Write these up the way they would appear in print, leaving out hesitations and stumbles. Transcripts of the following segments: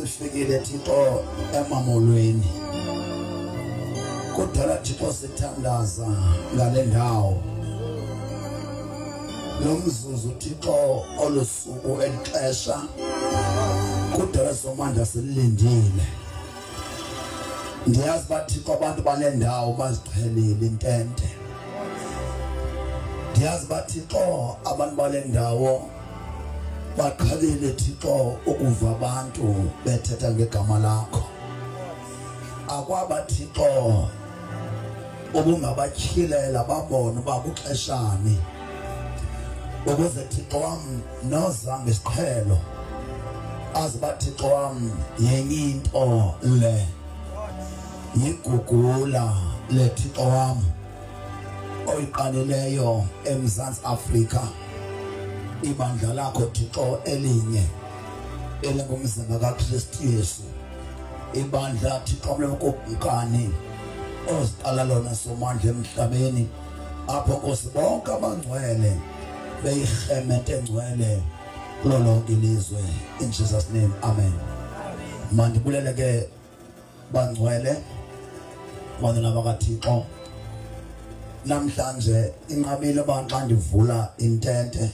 sifikile Thixo Mamolweni. Kudala Thixo sithandaza ngale ndawo. Lo mzuzu Thixo olusuku elixesha. Kudala somandla silindile. Ndiyazi ba Thixo abantu bale ndawo baziqhelile intente. Ndiyazi ba Thixo abantu bale ndawo baqhelile Thixo ukuva abantu bethetha ngegama lakho. Akwaba Thixo ubungabatyhilela babone uba kuxeshani ukuze Thixo wam noza ngesiqhelo azi ba Thixo wam yenye into le yigugula le Thixo wam oyiqanileyo eMzantsi Afrika. Ibandla lakho Thixo elinye elingumzimba kaKristu Yesu. Ibandla Thixo lenkosikani oziqala lona somandla emhlabeni apho Nkosi bonke abangcwele beyirhemente engcwele kulo lonke ilizwe. In Jesus name, amen. Mandibulele ke bangcwele bona bakaThixo. Namhlanje inqabile abantu xa ndivula intente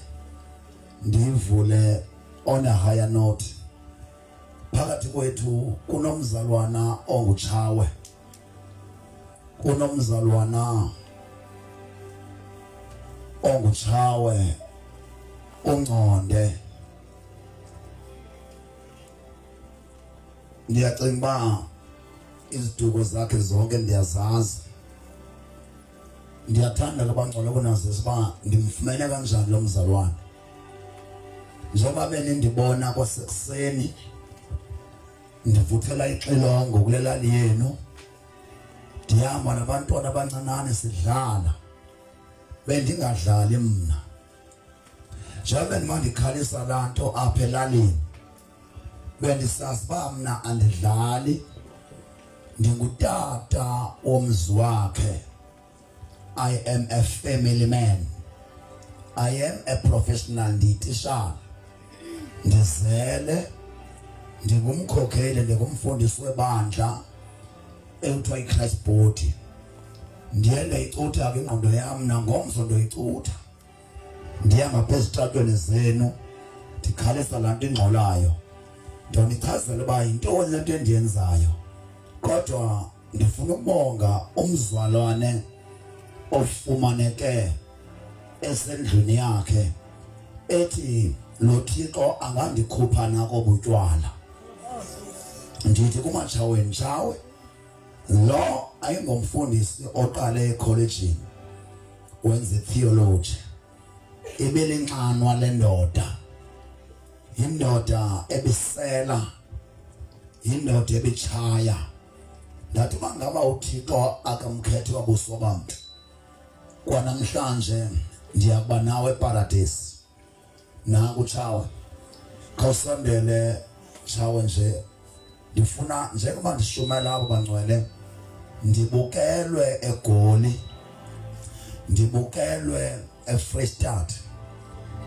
ndivule on a higher note. Phakathi kwethu kunomzalwana ongutshawe. Kunomzalwana ongutshawe ungconde. Ndiyacinga uba iziduko zakhe zonke ndiyazazi. Ndiyathanda abangcwele kunazisa uba ndimfumene kanjani lo mzalwana. Njengoba benindibona kwasekuseni ndivuthela ixilongo kule lali yenu, ndihamba nabantwana abancinane sidlala. Bendingadlali mna njengoba ndimandikhalisa laa nto apha elalini. Bendisazi uba mna andidlali, ndingutata womzi wakhe. I am a family man. I am a professional nditishala. Ndizele ndingumkhokheli, ndingumfundisi webandla ekuthiwa iChrist Body. Ndiye ndayicutha ke ingqondo yam nangomso ndoyicutha. Ndihamba phezu ezitratweni zenu ndikhalisa laa nto ingxolayo. Ndonichazela uba yintoni le nto endiyenzayo. Kodwa ndifuna ukubonga umzalwane ofumaneke esendlini yakhe ethi lo Thixo angandikhupha nako butywala. Ndithi kumatshaweni tshawe lo ayingomfundisi oqale ekholejini wenze theology. Ibelinxanwa le ndoda. Indoda ebisela, indoda ebitshaya. Ndathi bangaba uThixo akamkhethi wabuso bamntu. Kwanamhlanje ndiyakuba nawe eparadesi. Nangu tshawe khawusondele tshawe nje. Ndifuna njengoba ndishumela abo bangcwele ndibukelwe eGoli, ndibukelwe eFreystad,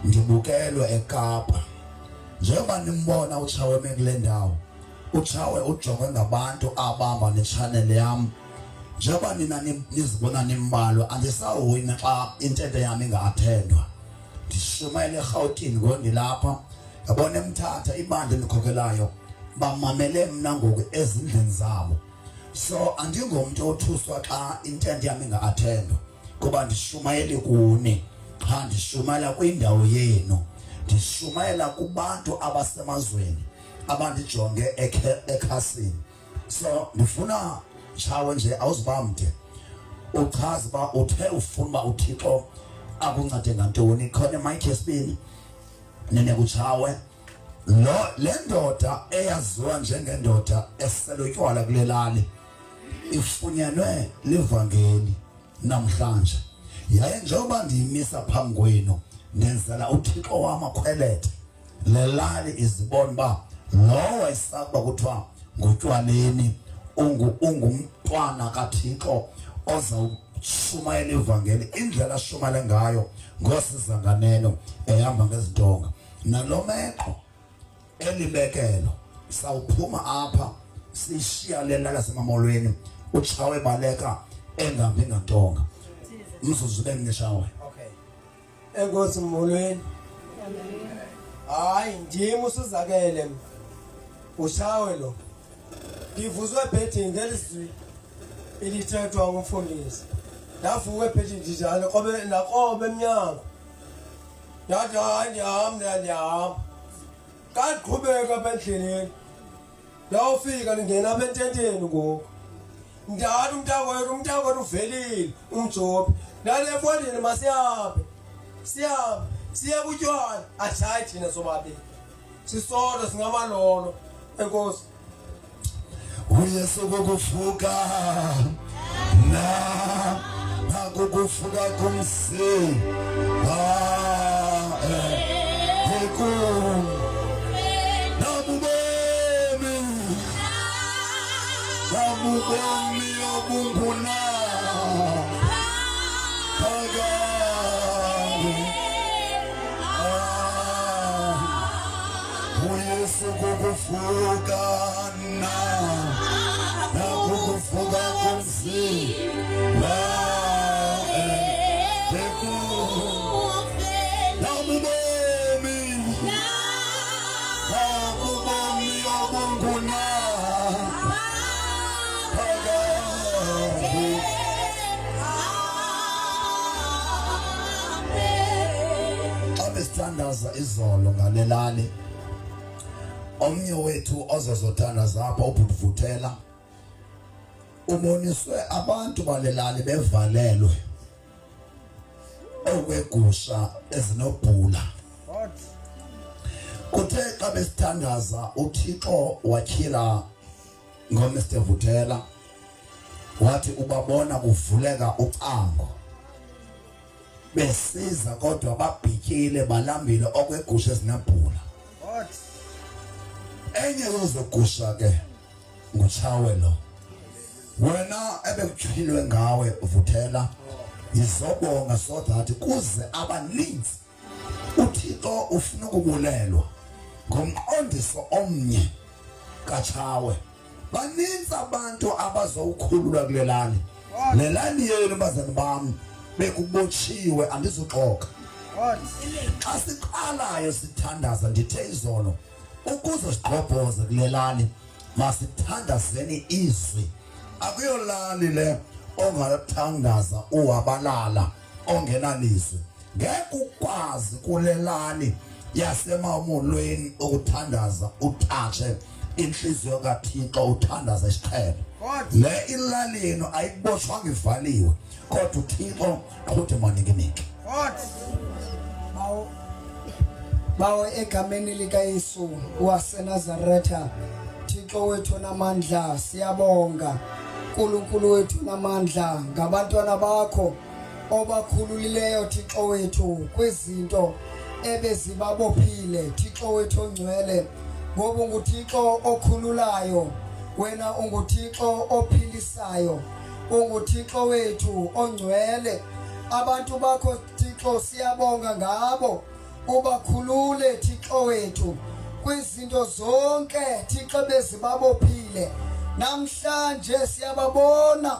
ndibukelwe eKapa. Njengoba nimbona utshawe kule ndawo, utshawe ujongwe ngabantu abahamba nechannel yam. Njengoba nina nizibona nimbalwa andisawuhoyi xa intente yam ingathendwa. Ndishumayele eRhawutini ngondilapha yabona eMthatha ibandla elikhokhelayo bamamele mna ngoku ezindlini zabo. So andingomntu othuswa xa intente yam ingathendwa kuba ndishumayele kuni. Qha ndishumayela kwindawo yenu, ndishumayela kubantu abasemazweni abandijonge ekhasini. So ndifuna tshawe nje awuzibamde uchaze uba uthe ufuna uba uThixo akuncede ngantoni. Khona imayikhi yesibini nene kutshawe le ndoda eyaziwa njengendoda eselotywala kule lali ifunyenwe livangeli namhlanje. Yaye njengoba ndiyimisa phambi kwenu ndenzela uThixo wamakhwelete le lali izibona uba lo wayesakuba kuthiwa ngutywaleni ungumntwana kaThixo ozawushumayela ivangeli. Indlela ashumayele ngayo ngosizanganeno ehamba ngezitonga. Nalo meko elibekelo sawuphuma apha sishiya lena lasemamolweni uchawe baleka engambi ngatonga umzuzu bemneshawe. Okay, enkosi Mamolweni. Hayi ndimi usuzakele ushawe lo ngivuzwe ebhedini ngelizwi elithethwa ngumfundisi ndavuka ebhedini njalo qobe naqobe eminyango yathi hayi ndihamba kaqhubeka bendleleni yawufika ngena apha ententeni ngoku ndathi umntakwethu uvelile umjobhi nale efondini masihambe siya kutywala ajayi thina sobabili sisodwa singamalolo enkosi. Uyesu kukuvuka na kukuvuka kumsi nabubemi obunguna Uyesu kukuvuka na kukuvuka kumsi Abesithandaza izolo ngalelani omnye wethu ozozothandaza apha ubhuvuthela uboniswe abantu balelali bevalelwe okwegusha ezinobhula. Kuthe xa besithandaza uThixo wakhila ngoMr Vuthela wathi ubabona kuvuleka ucango besiza kodwa babhityile balambile okwegusha ezinobhula. Enye yezogusha ke nguchawe lo wena ebekuthilwe ngawe Vuthela izobonga so that kuze abaninzi uThixo ufuna ukubulelwa ngomqondiso omnye kachawe. Baninzi abantu abazowukhulula kulelani lelani yenu bazali bami bekubotshiwe andizoxoka. Xa siqalayo sithandaza ndithe izolo ukuze sigqobhoze kulelani masithandazeni izwi akuyolali le ongathandaza uwabalala ongenalizwi ngeke ukwazi kulelani yasemamolweni ukuthandaza uthatshe inhliziyo kaThixo uthandaza isiqhelo le ilali yenu ayibotshwanga ivaliwe kodwa uThixo qhuthi manikiniki bawo egameni likaYesu waseNazaretha Thixo wethu namandla siyabonga uNkulunkulu wethu namandla ngabantwana bakho obakhululileyo Thixo wethu kwizinto ebezibabophile Thixo wethu ongcwele ngoba unguThixo okhululayo wena unguThixo ophilisayo unguThixo wethu ongcwele abantu bakho Thixo siyabonga ngabo ubakhulule Thixo wethu kwizinto zonke Thixo bezibabophile namhlanje siyababona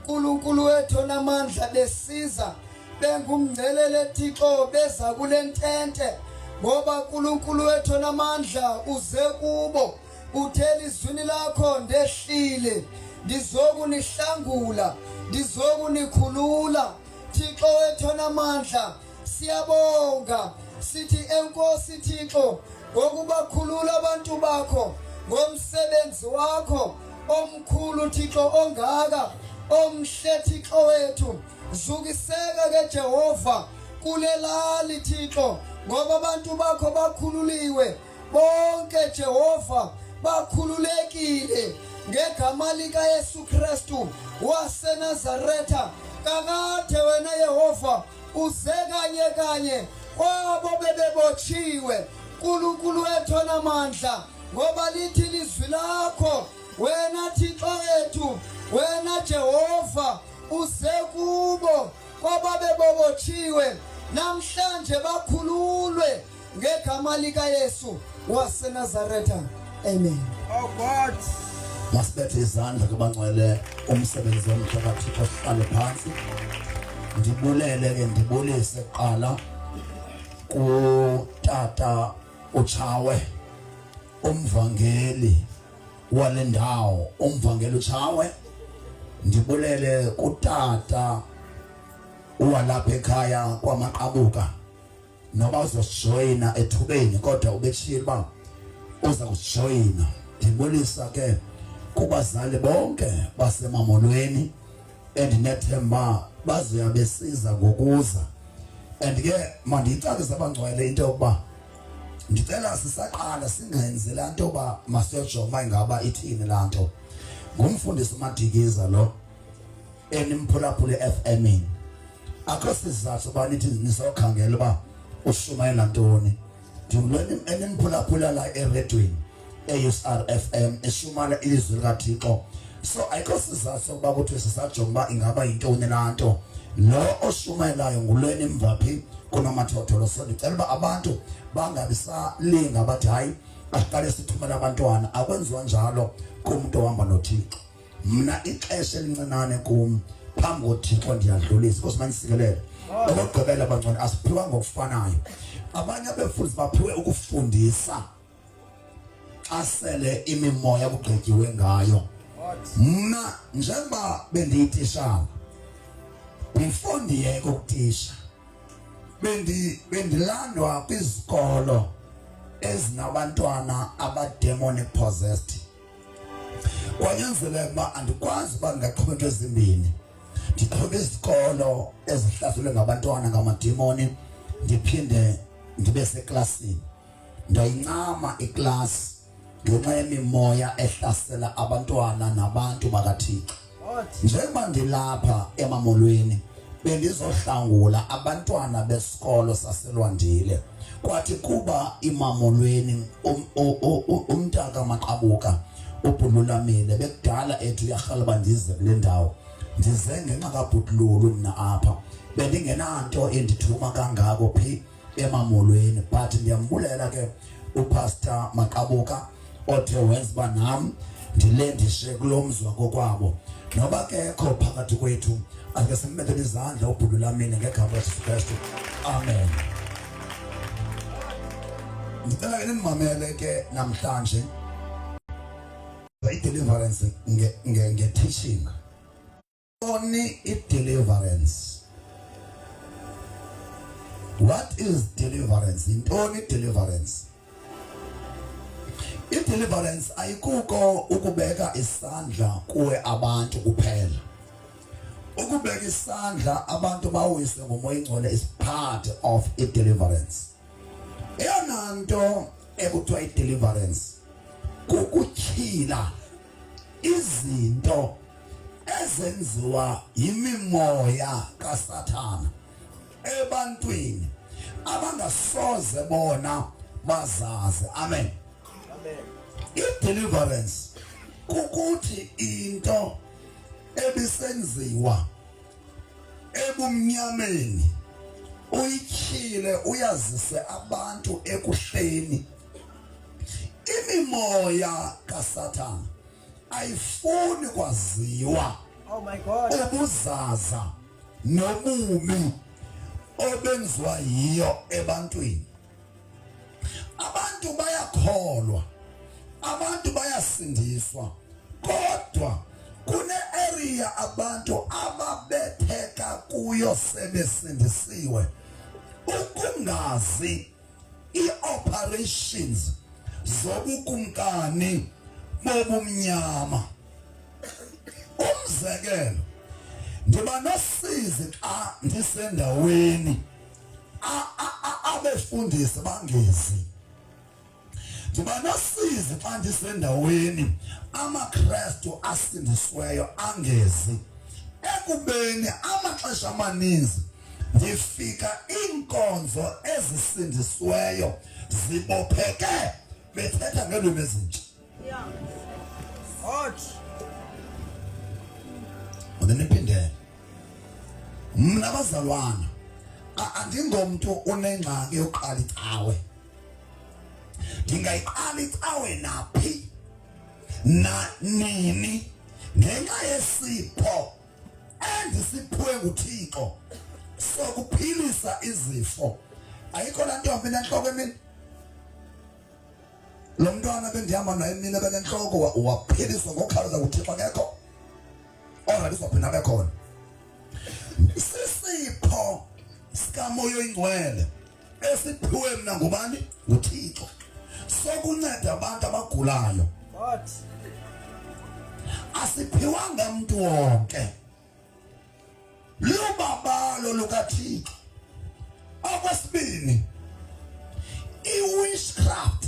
uNkulunkulu wethu namandla besiza bengumngcelele Thixo beza kulentente ngoba uNkulunkulu wethu namandla uze kubo uthela izwini lakho ndehlile ndizokunihlangula ndizokunikhulula Thixo wethu namandla siyabonga sithi enkosi Thixo ngokubakhulula abantu bakho ngomsebenzi wakho omkhulu Thixo ongaka omhle Thixo wethu zukiseka ke Jehova kulelali Thixo ngoba abantu bakho bakhululiwe bonke Jehova bakhululekile ngegama lika Yesu Kristu waseNazaretha kakade wena Yehova uze kanye kwabo bebebotshiwe uNkulunkulu wethu namandla ngoba lithi lizwi lakho wena Thixo wethu wena Jehova uze kubo kwababe bobotshiwe namhlanje bakhululwe ngegama lika Yesu waseNazaretha Amen. Oh God. Masibethe izandla kubangcwele umsebenzi womthakathixo sihlale phansi. Ndibulele ke ndibulise kuqala kuTata uChawe umvangeli wale ndawo, umvangeli uChawe. Ndibulele kuTata walapha ekhaya kwaMaqabuka, noba uzosijoyina ethubeni kodwa ubetshilo uba uza kusijoyina. Ndibulisa ke kubazali bonke baseMamolweni endinethemba bazoya besiza ngokuza. And ke mandiyicacise abangcwele into yokuba ndicela sisaqala singenzi laa nto yoba masiyojonga ingaba ithini laa nto. Ngumfundisi Madikiza lo enimphulaphula eFM-ini. Akho sizathu uba nithi nizokhangela uba ushumayela ntoni. Ndingulweni enimphulaphula la eredweni eUSR FM eshumala ilizwi likaThixo. So ayikho sizathu ukuba kuthiwe sisajonga uba ingaba yintoni laa nto. Lo oshumayelayo ngulweni mvaphi kunomathotholo. So ndicela uba abantu bangabisalinga bathi hayi asiqale sithumela abantwana. Akwenziwa njalo kumntu ohamba noThixo. Mna ixesha elincinane kum phambi koThixo ndiyadlulisa. Inkosi mandisikelele. Okugqibela abangcwele asiphiwa ngokufanayo. Abanye abefundisi baphiwe ukufundisa asele imimoya kugqityiwe ngayo. Mna njengoba bendiyititshala, before ndiyeke ukutisha bendilandwa kwizikolo ezinabantwana abademonic possessed. Kwanyanzeleka uba andikwazi uba ndingaqhuba into ezimbini. Ndiqhuba izikolo ezihlaselwe ngabantwana ngamademoni, ndiphinde ndibe seklasini. Ndayincama iklasi ngenxa yemimoya ehlasela abantwana nabantu bakaThixo. Njengoba ndilapha eMamolweni bendizohlangula abantwana besikolo saselwandile. Kwathi kuba iMamolweni umntaka Maqabuka ubhululamile bekudala ethi uyarhala ndize kule ndawo. Ndize ngenxa kabhutululu mna apha. Bendingenanto endithuma kangako phi eMamolweni, but ndiyambulela ke uPastor Maqabuka othe wenza uba nam ndilendishe kulo mzi wakokwabo. Noba kekho phakathi kwethu ake simbethele izandla ubhululamile ngegama likaJesu Kristu. Amen. Ndicela ke nimamele ke namhlanje i-deliverance nge-teaching. Only i-deliverance. What is deliverance? Intoni deliverance? I-deliverance ayikuko ukubeka isandla kuwe abantu kuphela. Ukubeka isandla abantu bawise ngomoya ingcwele is part of i-deliverance. Eyona nto ekuthiwa i-deliverance kukutyhila izinto ezenziwa yimimoya kaSathana ebantwini abangasoze bona bazazi. Amen. I-deliverance kukuthi into ebisenziwa ebumnyameni uyityhile uyazise abantu ekuhleni. Imimoya kaSathana ayifuni kwaziwa. Oh my God. Ubuzaza nobubi obenziwa yiyo ebantwini. Abantu bayakholwa, abantu bayasindiswa, kodwa kune area abantu ababetheka kuyo sebesindisiwe. Ukungazi i-operations zobukumkani bobumnyama. Umzekelo, ndiba nosizi xa ndisendaweni abefundisi bangezi. Ndiba nosizi xa ndisendaweni amaKristu asindisiweyo angezi. Ekubeni amaxesha amaninzi ndifika iinkonzo ezisindisiweyo zibopheke bethetha ngeelwimi ezintsha. Ndiniphindele. Mna bazalwana andingomntu unengxaki yokuqala icawe. Ndingayiqala icawe naphi na nini ngenxa yesipho endisiphiwe nguThixo sokuphilisa izifo. Ayikho laa ntombi nentloko emini. Lo mntwana bendihamba naye emini ebenentloko waphiliswa ngokukhawuleza nguThixo akekho. Already uzophinda abe khona. Sisipho sikamoya oyingcwele esiphiwe mna ngubani? nguThixo sokunceda abantu abagulayo. God. Asiphiwanga mntu wonke. Lubabalo lukaThixo. Okwesibini, i-witchcraft,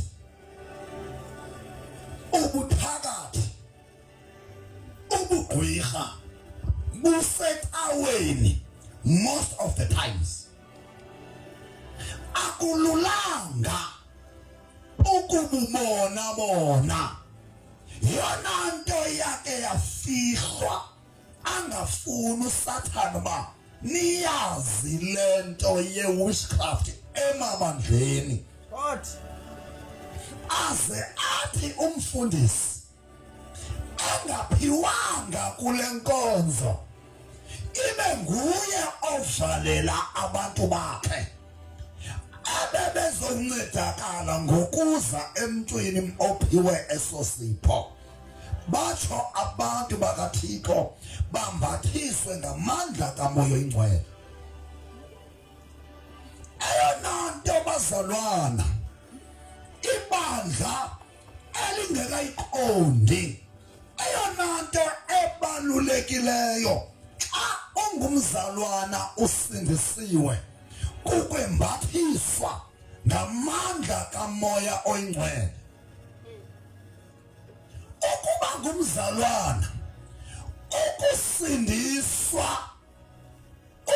ubuthakathi, ubugqwirha busecaweni most of the times. Akululanga ukububona bona. Yona nto yakhe yafihlwa angafuni uSathane ba niyazi lento ye-witchcraft emabandleni. God. Aze athi umfundisi angaphiwanga kule nkonzo ibe nguye ovalela abantu bakhe abebezoncedakala ngokuza emntwini ophiwe eso sipho. Batsho abantu bakaThixo bambathiswe ngamandla kamoya oyingcwele. Eyona nto bazalwana ibandla elingekayiqondi, eyona nto ebalulekileyo xa ungumzalwana usindisiwe kukwembathiswa ngamandla kamoya oyingcwele. Ukuba ngumzalwana ukusindiswa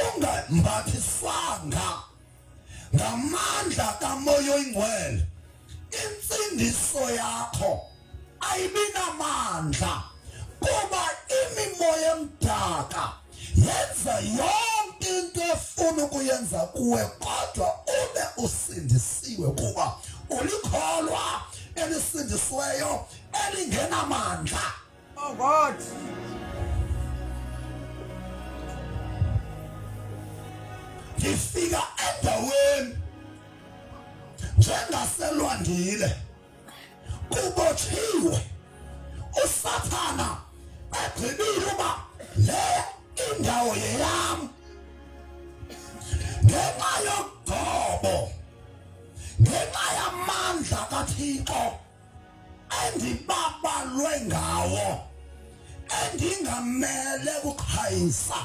ungambathiswanga ngamandla kamoya oyingcwele, insindiso yakho ayibinamandla kuba imimoya emdaka yenza yonke into efuna ukuyenza kuwe kodwa ube usindisiwe kuba ulikholwa elisindisiweyo elingenamandla. Oh God. Ndifika endaweni njengaselwandile kubotshiwe uSathana egqibile uba le indawo yeyam ngenxa yogobo, ngenxa yamandla kaThixo endibabalwe ngawo, endingamele ukuqhayisa,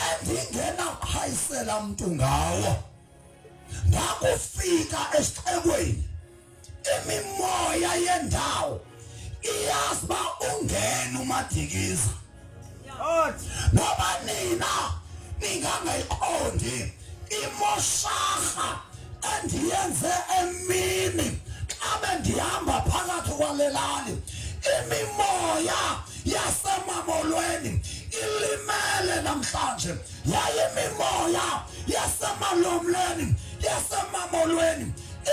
endingenakuqhayisela mntu ngawo. Ndakufika esixekweni imimoya yendawo iyazi uba ungena uMadikiza. God. Noba nina ningangayiqondi imosharha endiyenze emini xa bendihamba phakathi kwale lali, imimoya yaseMamolweni ilimele namhlanje, yaye imimoya yaseMamolweni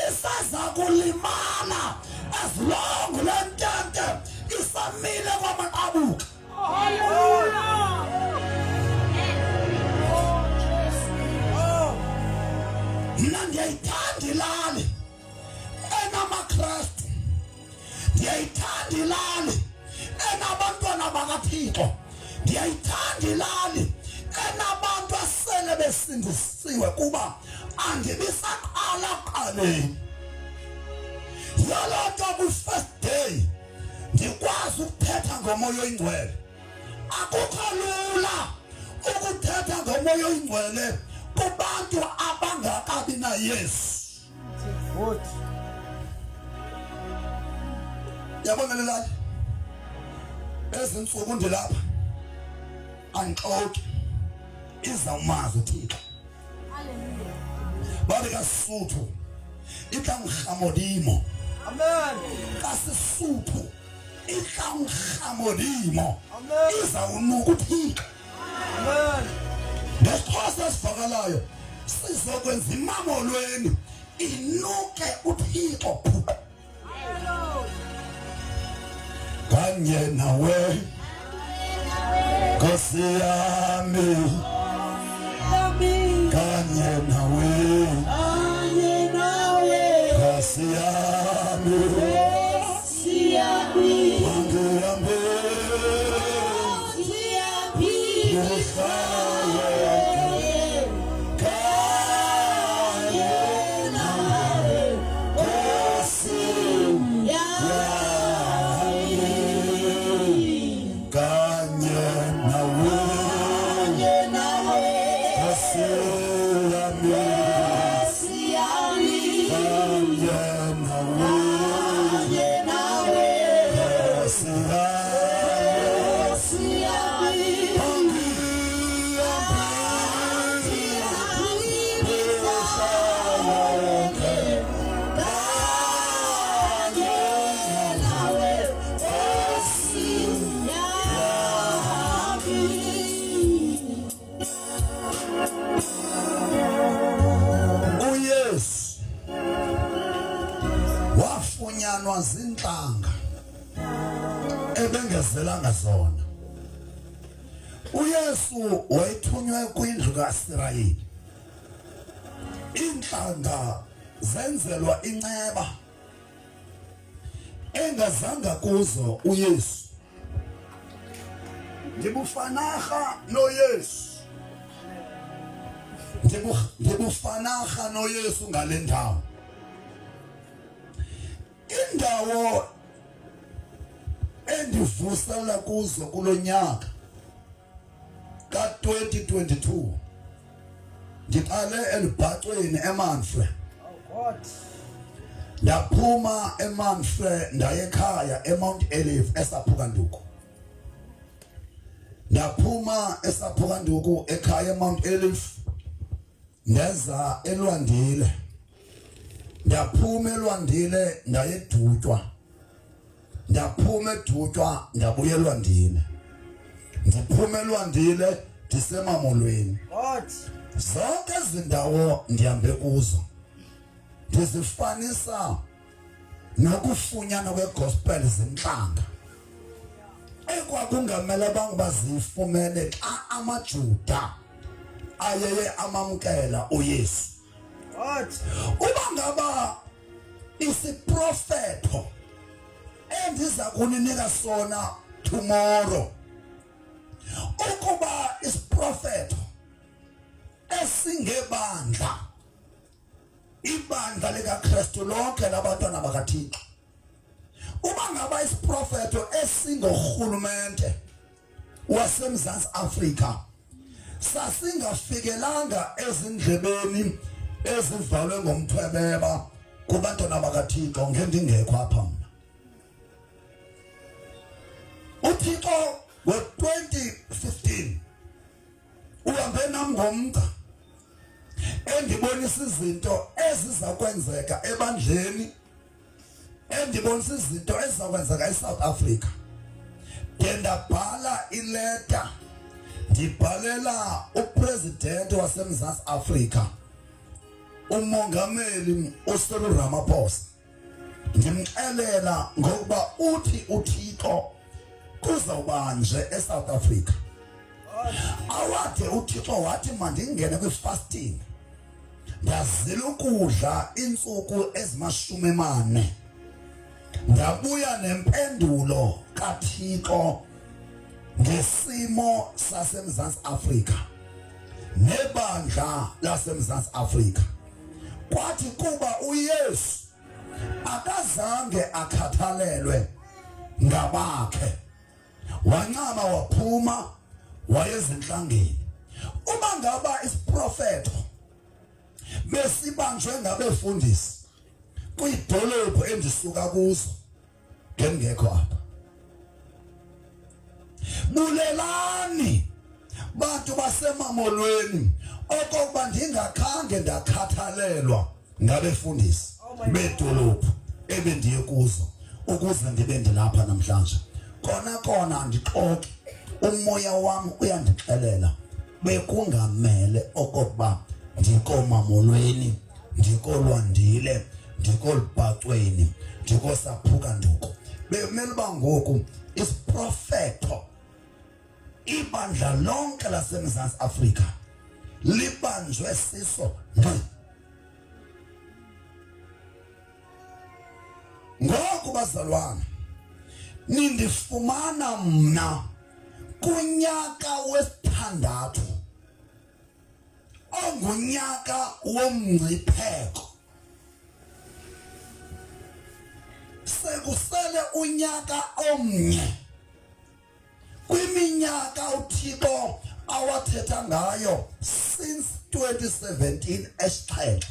isaza kulimala as long le ntente isamile kwamaqabuka. Mna ndiyayithanda ilali enamaKrestu, ndiyayithanda ilali enabantwana bakaThixo, ndiyayithanda ilali enabantu asele besindisiwe kuba andibisaqala kuqaleni. Yoloo nto kwi-first day ndikwazi ukuthetha ngomoya oyingcwele. Akukho lula ukuthetha ngomoya oyingcwele kubantu abangakabi na Yesu. Good. Yabona le lali ezi ntsuku ndilapha andixoki izawumazi uThixo. Babe kaSuthu itlanghamodimo. Amen. KaSesotho itlanghamodimo. Amen. Izawunuka uThixo. Amen. Ngesixhosa esivakalayo sizokwenza iMamolweni inuke uThixo kanye nawe Nkosi yami kanye nawe Nkosi yami wangihambe zinhlanga ebengezelanga zona uYesu wayethunywe kwindlu kaIsirayeli inhlanga zenzelwa inceba engazanga kuzo uYesu ngibufanaha noYesu ngibufanaha noYesu ngale ndawo indawo endivusela kuzo kulonyaka ka2022 ngiqale elibhacweni eManfre ndaphuma eManfre ndaye ekhaya eMount Elif eSaphukanduku ndaphuma eSaphukanduku ekhaya eMount Elif ndeza eLwandile ndaphuma eLwandile ndaye eDutywa ndaphuma eDutywa ndabuya eLwandile ndiphuma eLwandile ndiseMamolweni zonke izindawo ndihambe kuzo ndizifanisa nokufunyana kwegospel zinhlanga ekwakungamele abantu bazifumene xa amaJuda ayeye amamkela uYesu uba ngaba isiprofeto endiza kuninika sona tomorrow ukuba isiprofeto esingebandla ibandla likaKristu lonke labantwana bakaThixo uba ngaba isiprofeto esingorhulumente waseMzantsi Afrika sasingafikelanga ezindlebeni ezivalwe ngomthwebeba kubantwana bakaThixo ngendingekho apha mna uThixo ngo2015 uhambe nami ngomqa endibonisa izinto eziza kwenzeka ebandleni endibonisa izinto eziza kwenzeka eSouth Africa ndabhala ileta ndibhalela upresident waseMzantsi Africa umongameli uCyril Ramaphosa ndimxelela ngokuba uthi uThixo kuzawuba nje eSouth Africa awathe uThixo wathi mandingene kwifasting ndazila ukudla insuku ezimashumi-4 ndabuya nempendulo kaThixo ngesimo saseMzantsi Afrika nebandla laseMzantsi Afrika kwathi kuba uYesu akazange akhathalelwe ngabakhe wancama waphuma wayezinhlangeni uma ngaba isiprofeto besibanjwe ngabefundisi kuyidolophu endisuka kuzo ngengekho apha bulelani bantu baseMamolweni okokuba ndingakhange ndakhathalelwa ngabefundisi bedolophu ebendiye kuzo ukuze ndibe ndilapha namhlanje kona ndixoxe umoya wami uyandixelela bekungamele okokuba ndikoMamolweni ndikolwandile ndikolibhacweni ndikosaphuka nduku bekumele uba ngoku isiprofeto ibandla lonke laseMzantsi Afrika libanjwe siso ngqi. Ngoku bazalwane nindifumana mna kunyaka wesithandathu ongunyaka womngcipheko. Sekusele unyaka omnye kwiminyaka uThixo awathetha ngayo since 2017 esixhenxe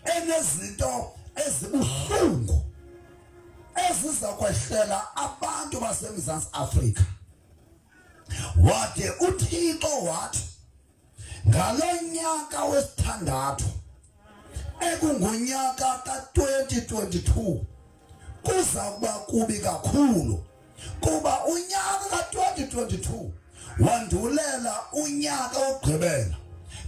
enezinto ezibuhlungu eziza kwehlela abantu baseMzantsi Afrika. Wade uThixo wathi ngalonyaka wesithandathu ekungunyaka ka-2022 kuza kuba kubi kakhulu kuba unyaka ka-2022 wandulela unyaka wokugqibela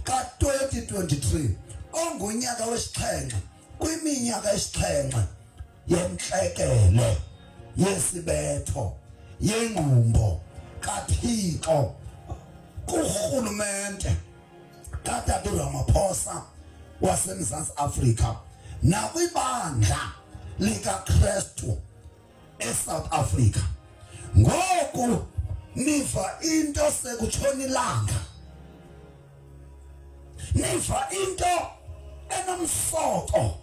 ka-2023 ongunyaka wesixhenxe kwiminyaka esixhenxe yentlekele yesibetho yengqumbo kaThixo kurhulumente kaTata Ramaphosa waseMzantsi Afrika nakwibandla likaKrestu eSouth Africa. Ngoku niva into sekutshona ilanga, niva into enomsoko,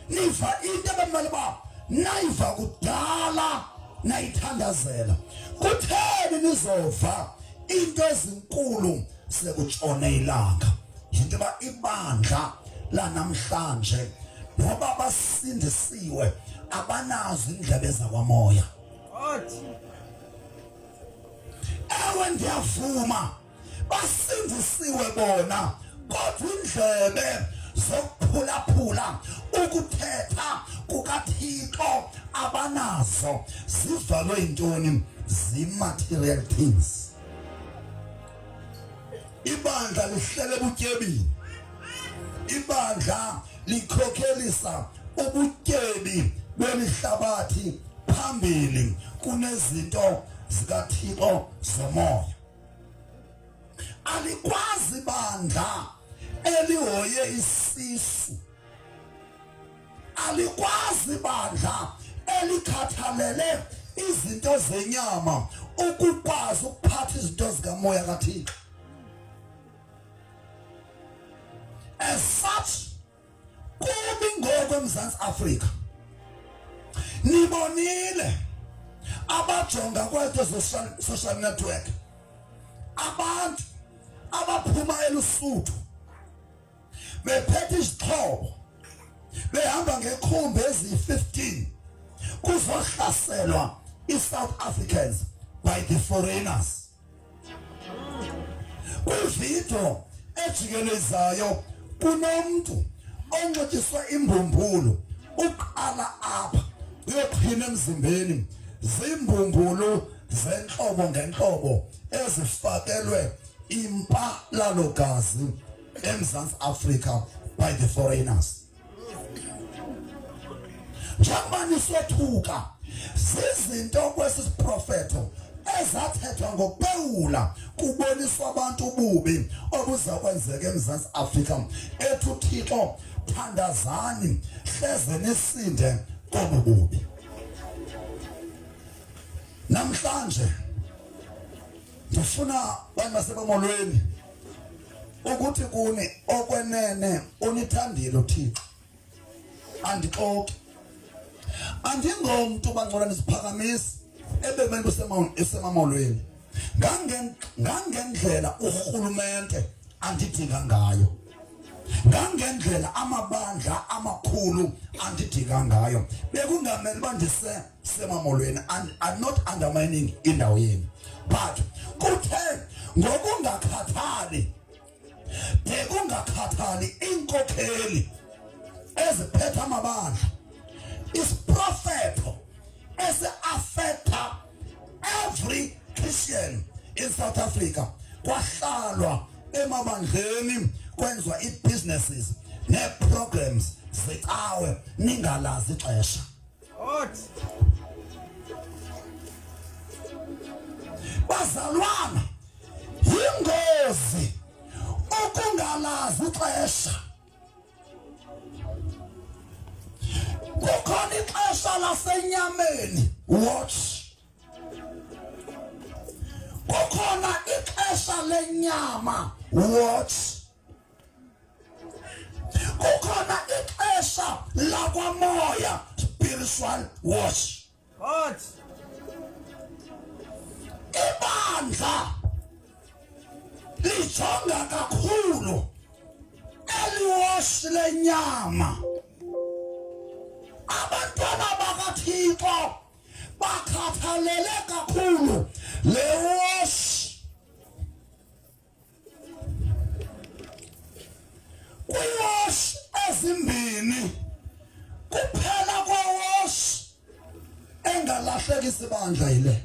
niva into ebemele uba nayiva kudala nayithandazela. Kutheni nizova into ezinkulu sekutshona ilanga? Yinto yoba ibandla lanamhlanje noba basindisiwe abanazo indlebe zakwamoya. Ewe ndiyavuma basindisiwe bona kodwa indlebe zokuphulaphula ukuthetha kukaThixo abanazo zivalwe yintoni? Zi-material things. Ibandla lihlele butyebini, ibandla likhokhelisa ubutyebi belihlabathi phambili kunezinto zikaThixo zomoya. Alikwazi bandla elihoye isisu, alikwazi bandla elikhathalele izinto zenyama ukukwazi ukuphatha izinto zikamoya kaThixo. As such, kubi ngoku eMzantsi Afrika nibonile abajonga kwethu social network, abantu abaphuma elusuthu bephethe izixhobo behamba ngekhumbi ezi-15 kuzohlaselwa i-South Africans by the foreigners. Kwividiyo ejikelezayo kunomntu onxityiswe imbumbulu uqala apha uyoqhina emzimbeni zimbumbulu zentlobo ngentlobo ezifakelwe impalalogazi eMzantsi Afrika by the foreigners. Njengoba nisothuka zizinto kwesi siprofeto ezathethwa ngokubewula kuboniswa abantu ububi obuza kwenzeka eMzantsi Afrika. Ethi uThixo thandazani hleze nisinde kobu bubi. Namhlanje ndifuna bantu baseMamolweni ukuthi kuni okwenene unithandile uThixo. Andixoki, andingomntu bangcola nisiphakamisa ebemele useMamolweni ngangendlela urhulumente andidinga ngayo, ngangendlela amabandla amakhulu andidinga ngayo. Bekungamele uba ndiseMamolweni, and I'm not undermining indawo yenu, but kuthe ngokungakhathali bekungakhathali iinkokheli eziphethe amabandla, isiprofeto esi-affecta every Christian in South Africa. Kwahlalwa emabandleni kwenziwa i-businesses ne-programs zecawe ningalazi ixesha. Hot. Bazalwana, yingozi ukungalazi ixesha. Kukhona ixesha lasenyameni, watch. Kukhona ixesha lenyama, watch. Kukhona ixesha lakwamoya, spiritual, watch. Hot. Ibandla lijonga kakhulu eliwash lenyama. Abantwana bakaThixo bakhathalele kakhulu lewash. Kwiwash ezimbini kuphela kwawash engalahlekisa ibandla yile.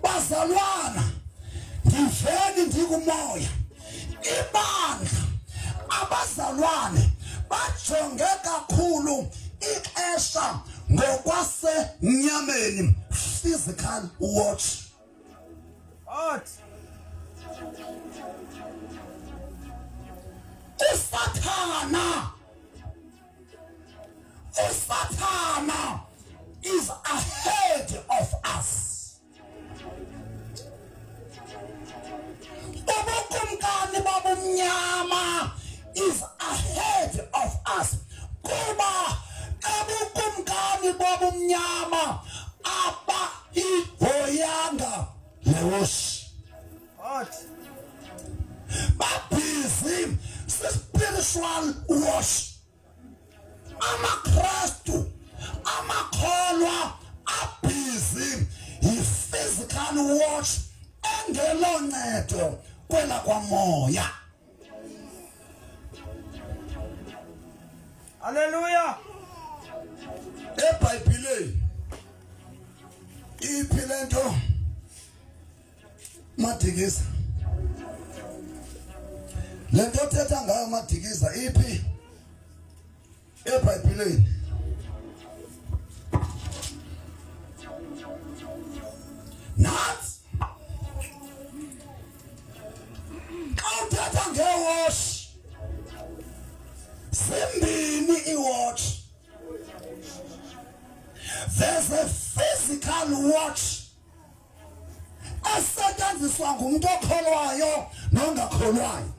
Bazalwana, ngiveni ndikumoya. Ibandla abazalwane bajonge kakhulu ixesha ngokwasenyameni, physical watch. Hot. Usathana is ahead of us. Ubukumkani babumnyama is ahead of us. Kuba ubukumkani babumnyama aba ihoyanga lewosh. Hot. Baptism spiritual wash. AmaKristu amakholwa abhizi yi-physical watch engeloncedo kwela kwamoya. Hallelujah. eBhayibhelini iphi lento Madikiza? Lento thetha ngayo Madikiza iphi eBhayibhelini? Nathi awuthetha ngewash zimbini iwatch. There's a physical watch esetshenziswa ngumuntu okholwayo nongakholwayo.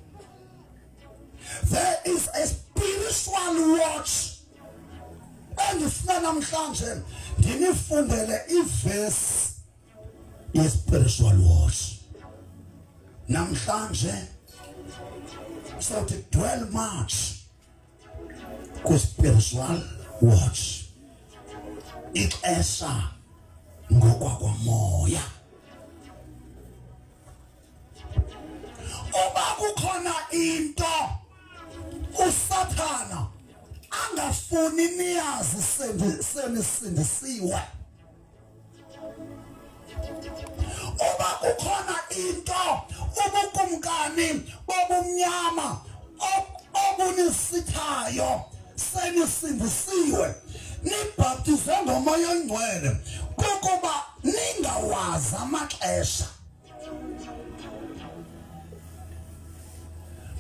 There is a spiritual watch. Endifuna namhlanje ndinifundele iverse ye-spiritual watch. Namhlanje so to dwell much ku-spiritual watch. Ixesha ngokwakwamoya. Uba kukhona into uSathana angafuni niyazi senisindisiwe. Uba kukhona into ubukumkani bobumnyama obunisithayo senisindisiwe, nibhaptizwe ngomoya oyingcwele kukuba ningawazi amaxesha.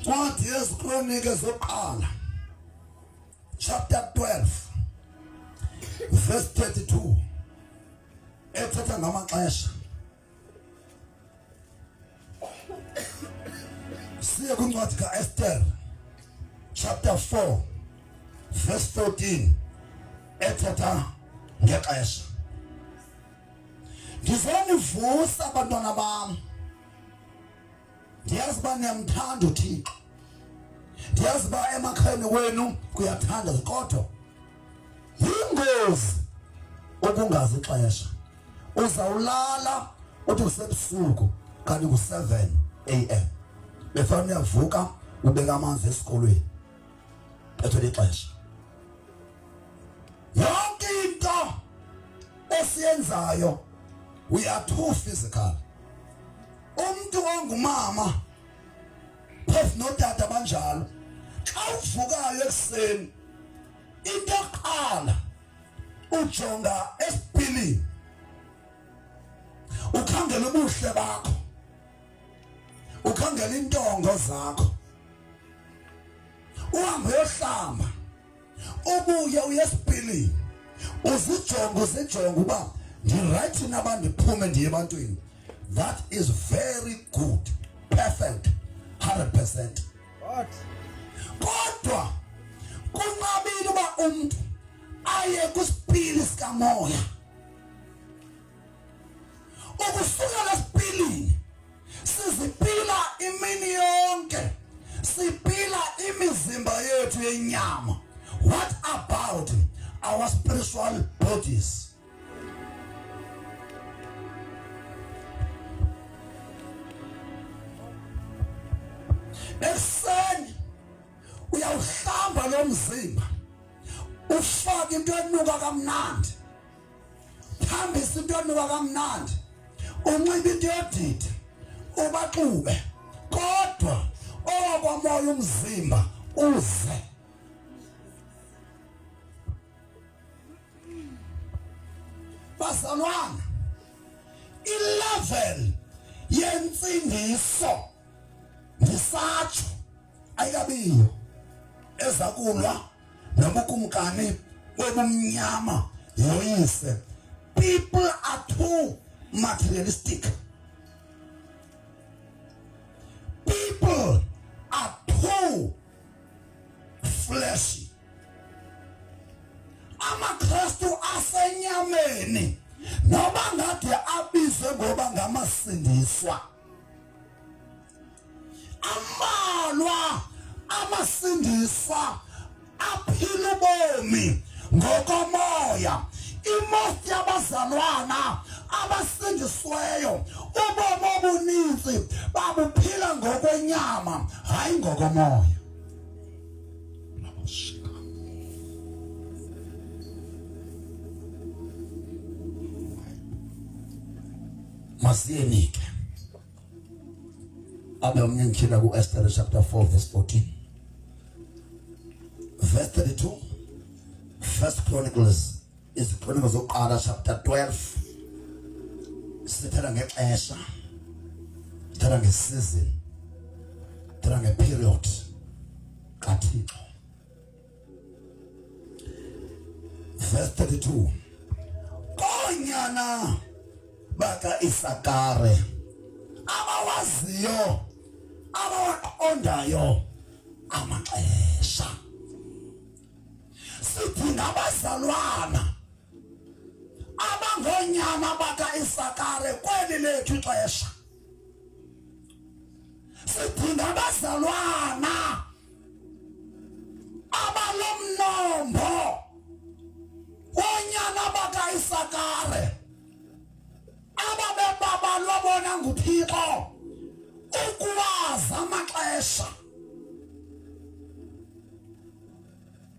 Ncwadi yeziKronike zokuqala chapter 12 verse 32 ethetha ngamaxesha. Siye kwincwadi kaEsther chapter 4 verse 14 ethetha ngexesha. Ndizonivusa abantwana bam. Ndiyazi uba niyamthanda uThixo. Ndiyazi uba emakhayeni wenu kuyathanda, kodwa yingozi ukungazi ixesha. Uzawulala uthi kusebusuku kanti ku7 AM. Befana uyavuka ubeka amanzi esikolweni. Ethole ixesha. Yonke into esiyenzayo we are too physical. Umuntu ongumama phofu notata banjalo xa uvukayo ekuseni into yokuqala ujonga esipilini ukhangela ubuhle bakho ukhangela intongo zakho uhambe uyohlamba ubuye uyesipilini uzijonga uba ndi-right nabantu ndiphume ndiye ebantwini. That is very good, perfect, 100%. Hot. Kodwa kunqabile uba umuntu aye kwisipili sikamoya ukusukela esipilini sizipila imini yonke sipila imizimba yethu yenyama. What about our spiritual bodies? Ekseni uyawuhlamba lo mzimba ufake into enuka kamnandi phambisa into enuka kamnandi unxiba into yodidi ubaxube kodwa okwamoya umzimba uze bazalwana i-level yentsindiso ndisatsho ayikabiyo ezakulwa nobukumkani bobumnyama yoyise. People are too materialistic. People are too fleshy. AmaKristu asenyameni noba ngade abizwe ngoba ngamasindiswa amalwa amasindiswa aphila ubomi ngokomoya. Imosi yabazalwana abasindisweyo ubomi obuninzi babuphila ngokwenyama hayi ngokomoya. Masiyenike abe omnye ngitshela ku-Esther chapter 4 verse 14 verse 32. First Chronicles is Chronicles zokuqala chapter 12 sithetha ngexesha sithetha ngesizini sithetha ngeperiod kaThixo. Verse 32 konyana baka Isakare abawaziyo abaqondayo amaxesha sithi ngabazalwana abangonyama baka Isakare kweli lethu ixesha. Sithi ngabazalwana abalomnombo wonyana baka Isakare ababebaba lwabona nguThixo ukwazi amaxesha.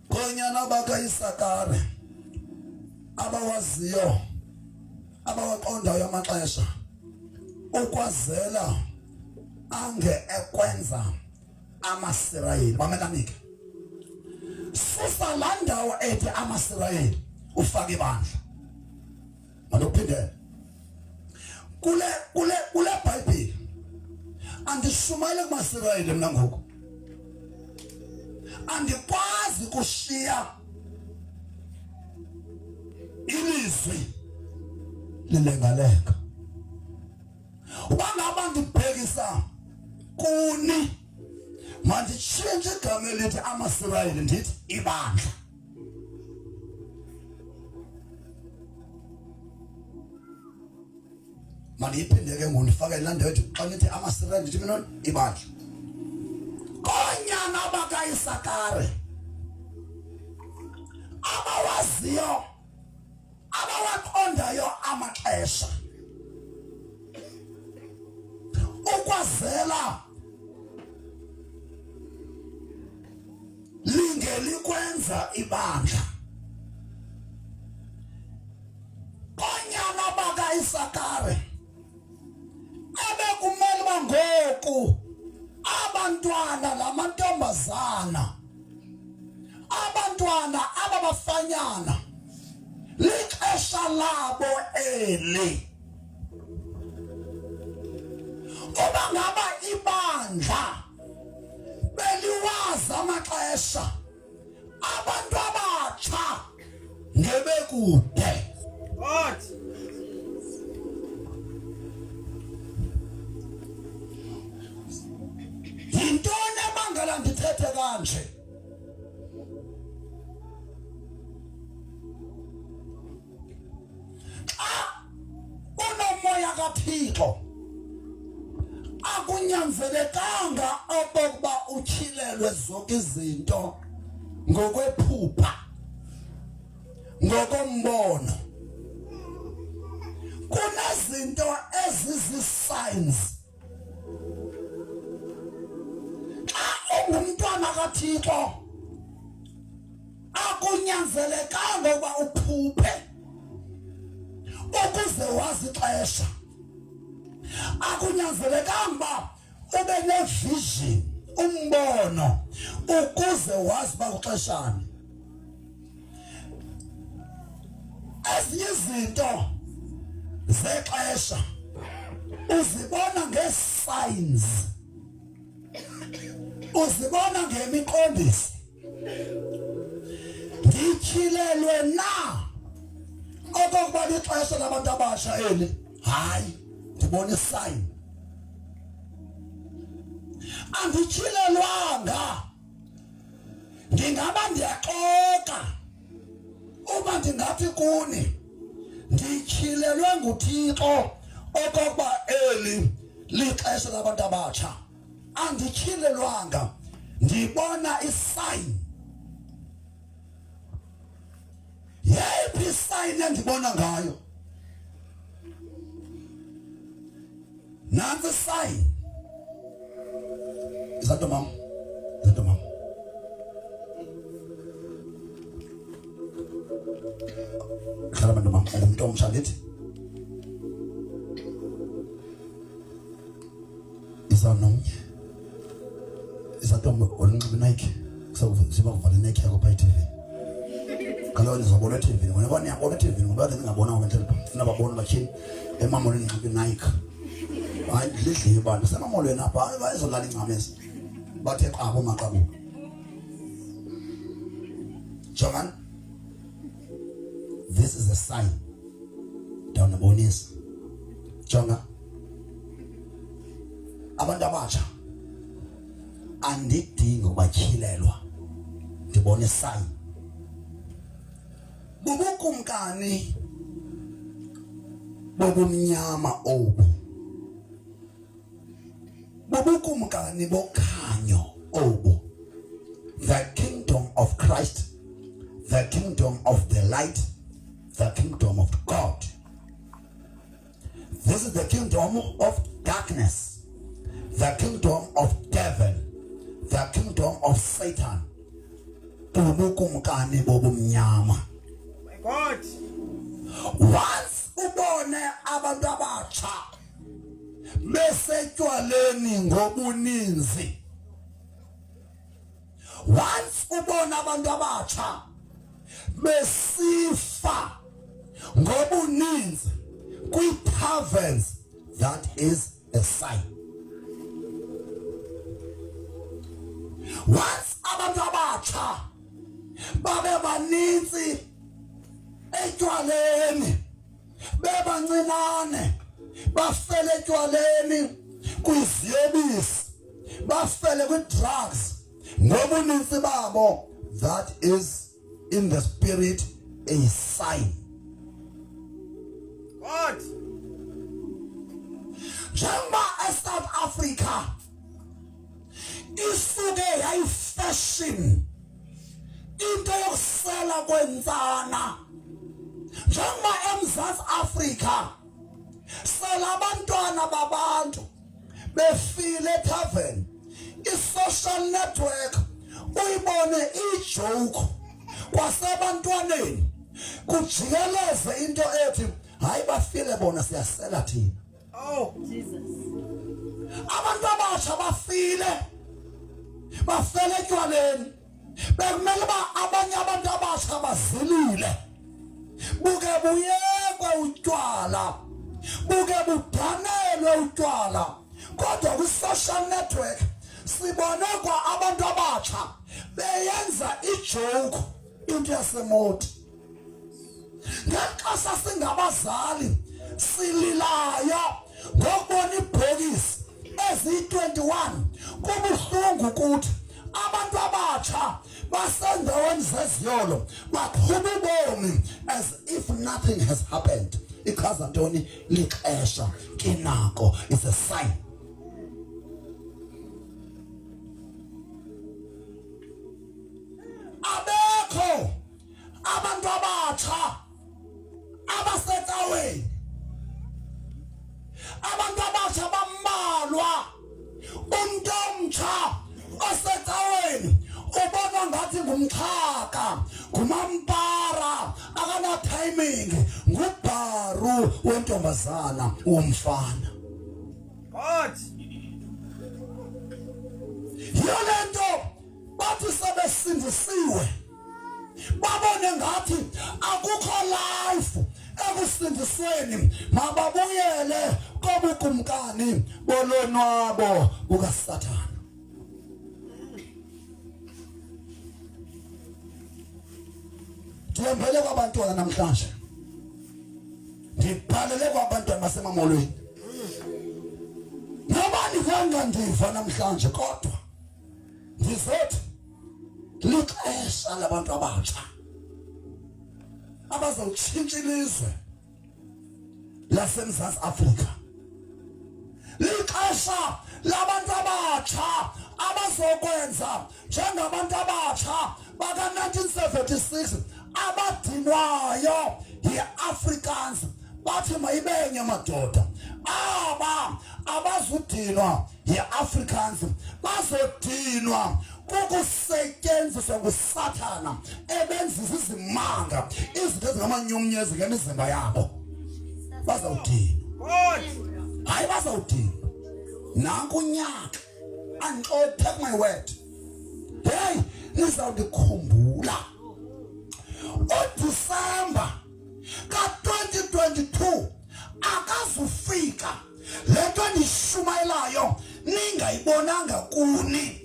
Konyana baka Isakare abawaziyo abawaqondayo amaxesha ukwazela ange ekwenza amaSirayeli bamekanike susa la ndawo ethi amaSirayeli ufake ibandla. Manophinde kule Bible andishumayele kumaSirayeli mina ngoku andikwazi kushiya ilizwi lilengalenga. Ubangaba ndibhekisa kuni manditshintshe igama elithi amaSirayeli ndithi ibandla. Mandiyiphinde ke ngondifake la ndawo ethi xa nithi amaSirayeli ndithi mina ibandla. Konyana baka Isakare abawaziyo abawaqondayo amaxesha ukwazela lingelikwenza ibandla. Konyana baka Isakare abekumele bangoku abantwana abantwana ababafanyana lixesha labo eli. Uba ngaba ibandla beliwazi amaxesha abantu abatsha ngebekude. Hot. Yintoni emangala ndithethe kanje? Unomoya kaThixo akunyanzelekanga okokuba utyhilelwe zonke izinto ngokwephupha, ngokombono. Kunezinto ezizi-signs. Xa ungumntwana kaThixo akunyanzelekanga ukuba uphuphe ukuze wazi ixesha. Akunyanzelekanga ube ne-vision, umbono, ukuze wazi uba uxeshana. Ezinye izinto zexesha uzibona nge-signs, uzibona ngemiqondisi. Ndityhilelwe na okokuba lixesha labantu abasha eli? Hayi, ndibona i-sign. Andityhilelwanga. Ndingaba ndiyaxoka uba ndingathi kuni ndityhilelwe nguThixo okokuba eli lixesha labantu abatsha. Andityhilelwanga, ndibona i-sign. Yeyiphi i-sign endibona ngayo? Nansi i-sign. Is that the mom? Is that the mom? Hlala bantu mama, Mntomtsha lithi. Isanomnye. Isatombe olinxiba Nike. Siba kuvala Nike yakho pha TV. Kaloku ndizobona TV. Wena niyabona TV ngoba ndingabona ngentela. Funa babone bathini Mamolweni inxiba Nike. Hayi lidliwe abantu Mamolweni apha bayizolala ingcamezi. Bathe qabo maqabo. Jongan. This is a sign. Down the bonus. Jonga. Abantu abatsha andidinga ukubatyhilelwa. Ndibona i-sign. Bubukumkani bobumnyama obu. Bubukumkani bokhanyo obu. The kingdom of Christ, the kingdom of the light, the kingdom of God. This is the kingdom of darkness, the kingdom of devil, the kingdom of Satan. Bubukumkani bobumnyama. My God. Once ubone abantu abatsha besetywaleni ngobuninzi. Once ubone abantu abatsha besifa ngobuninzi kwi-taverns, that is a sign. Once abantu abatsha babe baninzi etywaleni, bebancinane bafele etywaleni, kwiziyobisi, bafele kwi-drugs ngobuninzi babo, that is in the spirit a sign. God. Njengoba eSouth Africa isuke yayifashion into yokusela kwentsana, njengoba eMzantsi Afrika sela abantwana babantu befile etavern, i-social network uyibone ijoke kwasebantwaneni, kujikeleze into ethi hayi bafile bona siyasela thina. Oh, Jesus. Abantu abatsha bafile bafele etywaleni bekumele ba abanye abantu abasha bazilile buke buyekwe utywala buke budanelwe utywala kodwa ku social network sibone kwa abantu abatsha beyenza ijoke into yasemoti ngexa singabazali sililaya ngokubona ibhokisi ezi21 kubuhlungu ukuthi abantu abatsha basendaweni zeziyolo baqhuba ubomi as if nothing has happened. Ichaza ntoni lixesha kinako is a sign. Abekho abantu abatsha abasecaweni abantu abatsha bambalwa Mntomtsha osecaweni ubona ngathi ngumxhaka ngumampara akana timing ngubharu wentombazana umfana God. yolento bathi sebesindisiwe babone ngathi akukho life ekusindisweni mababuyele kobukumkani bolonwabo bukaSathana. Ndiyembele kwabantwana namhlanje ndibhalele kwabantwana baseMamolweni nobani kangandiva namhlanje kodwa ndizothi lixesha labantu abatsha abazawutshintsha ilizwe laseMzantsi Afrika. Lixesha labantu abatsha abazokwenza njengabantu abatsha baka-1976 abadinwayo yi-Africans bathi mayibenye madoda aba abazudinwa yi-Africans bazodinwa kukusetyenziswa nguSathana ebenzisa izimanga izinto ezingamanyumnyezi ngemizimba yabo bazawudinwa hayi bazawudinwa nanku unyaka take my word hey nizawundikhumbula uDisemba ka-2022 akazufika lento ndishumayelayo ningayibonanga kuni.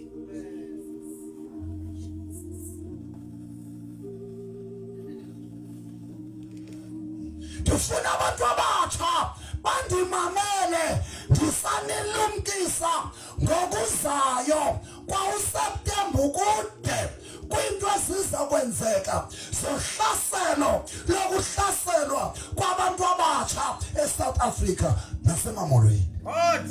Ndifuna abantu abatsha bandimamele ndisanilumkisa ngokuzayo kwa uSeptemba ukude kwinto eziza kwenzeka zohlaselo lokuhlaselwa kwabantu abatsha eSouth Africa naseMamolweni. God.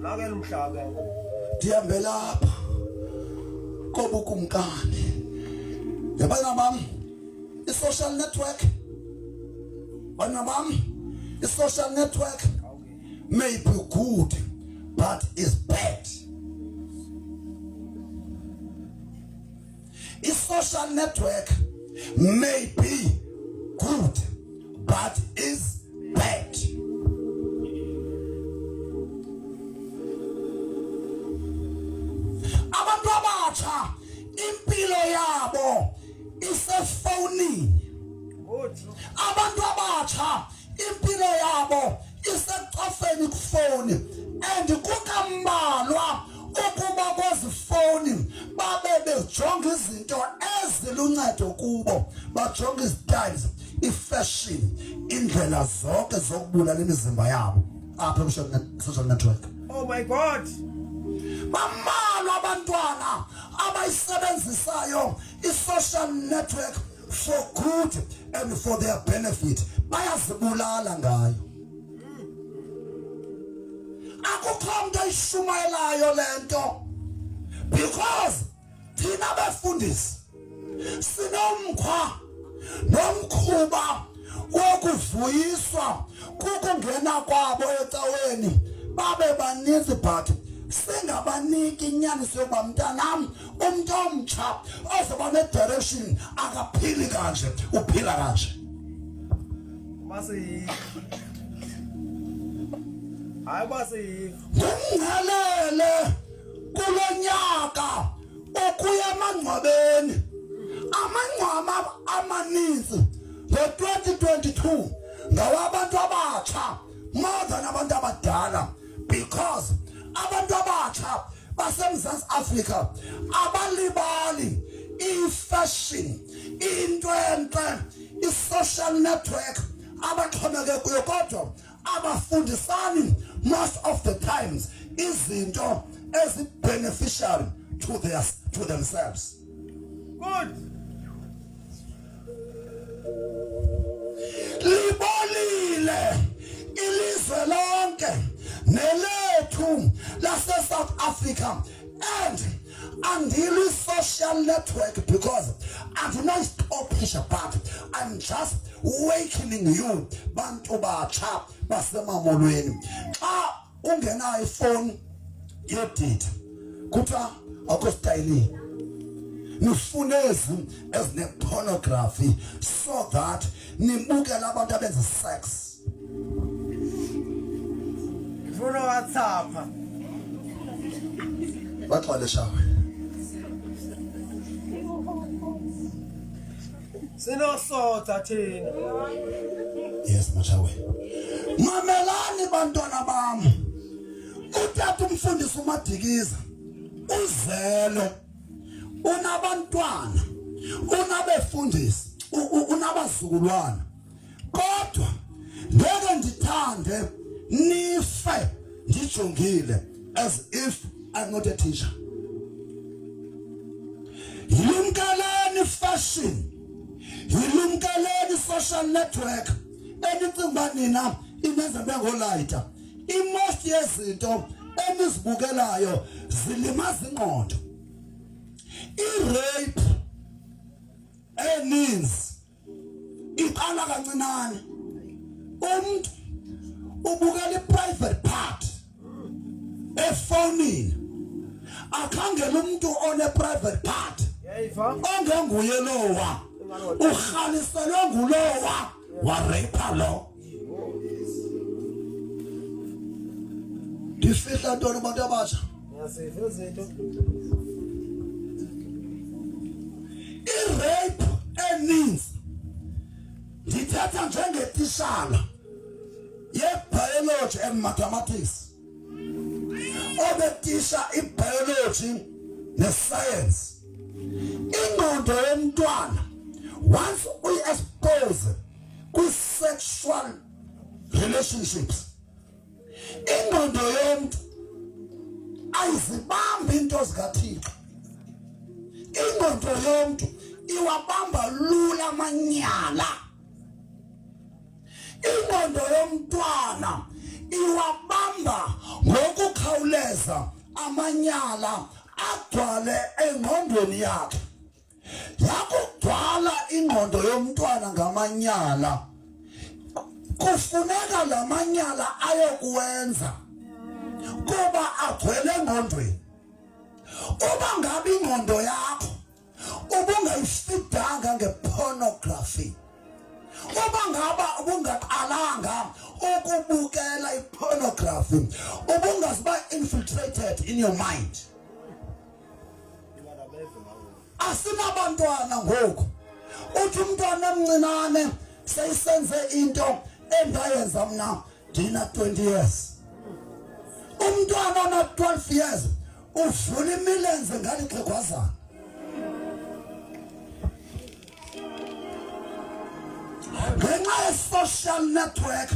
Lakela umhlaba. Ndihambela lapha kobukumkani yabana bami i-social network bana bami i-social network may be good but is bad. I-social network may be good but is bad. Abantu abatsha impilo yabo isefowunini. Abantu abatsha impilo yabo isecofeni kufoni and kukambalwa ukuba kwezifoni babe bejonga izinto eziluncedo kubo bajonga istyles ifashion indlela zonke zokubulala imizimba yabo apha social network. Oh my God. Bambalwa abantwana abayisebenzisayo i-social network for good and for their benefit bayazibulala ngayo. Akukho mntu ayishumayelayo lento because thina befundisi sinomkhwa nomkhuba wokuvuyiswa kukungena kwabo ecaweni babe baninzi but singabaniki inyaniso yokuba mntanam Mntomtsha ozoba ne-direction akaphili kanje uphila kanje. hayi basiyiva ngumngelele kulonyaka okuya emangcwabeni amangcwaba amaninzi ngo-2022 ngawabantu abatsha more than abantu abadala because abantu abatsha baseMzantsi Afrika abalibali i-fashion into entle i-social network abaxhomeke kuyo kodwa abafundisani most of the times izinto ezi-beneficial to themselves. good Libolile ilizwe lonke nelethu lase-South Africa and andili social network because andinoyistophisha but I'm just awakening you bantu batsha basemamolweni. Xa ungenayo ifoni yedidi kuthiwa akho style nifunezi ezine-pornography so that nibukele abantu abenza sex. ngifuna WhatsApp Baxole shawe. sinosotha thina Yes machawe. Mamelani bantwana bami. Utata umfundisi uMadikiza uzelo unabantwana unabefundisi unabazukulwana kodwa ngeke ndithande nife ndijongile as if I'm not a teacher. Yilumkeleni fashion, yilumkeleni social network enicinga nina inenza bengolaita imost yezinto enizibukelayo zilimaza ingqondo. I-rape eninzi iqala kancinane umuntu ubukela i-private part efonini akhangela umuntu one-private part yayiva ongenguye lowa ukhaliselwe ngulowa wareyipha lo. Ndifihla ntoni abantu abatsha? ngiyasiva izinto I-rape eninzi ndithetha njengetishala ye-biology and mathematics obetisha i-biology ne-science. Ingqondo yomntwana once uyi-expose kwi-sexual relationships ingqondo yomntu ayizibambi into zikaThixo. Ingqondo yomntu iwabamba lula amanyala. Ingqondo yomntwana iwabamba ngokukhawuleza amanyala agcwale engqondweni yakhe. Yakugcwala ingqondo yomntwana ngamanyala kufuneka la manyala ayokuwenza kuba agcwele engqondweni. Uba ngabe ingqondo yakho ubungayifidanga ngepornography, uba ngaba ubungaqalanga ukubukela ipornography, ubungaziba infiltrated in your mind. Asinabantwana ngoku uthi umntwana omncinane seyisenze into endayenza mna ndina 20 years. Umntwana ona 12 years uvula imilenze ngale xhegwazana. Ngenxa ye-social network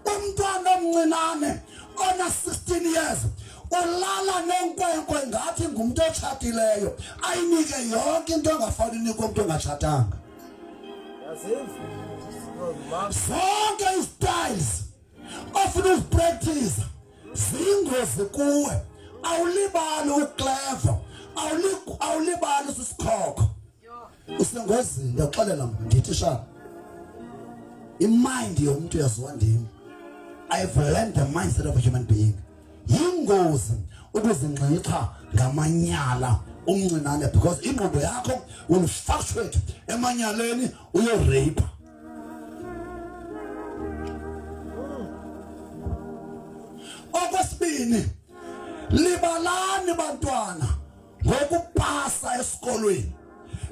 umntwana omncinane ona 16 years ulala nenkwenkwe ngathi ngumuntu otshatileyo ayinike yonke into engafani inikwe umuntu ongatshatanga. Zonke i-styles ofuna uzipractice ziyingozi kuwe. Awulibali uclever, awulibali usisikhokho. Usengozini ndiyaxelela mna ndithi sha imind yomuntu yaziwa ndim. I've learned the mindset of a human being. Yingozi ukuzinxitha ngamanyala umncinane because ingqondo yakho will fluctuate emanyaleni uyorape. Okwesibini, libalani bantwana ngokupasa esikolweni.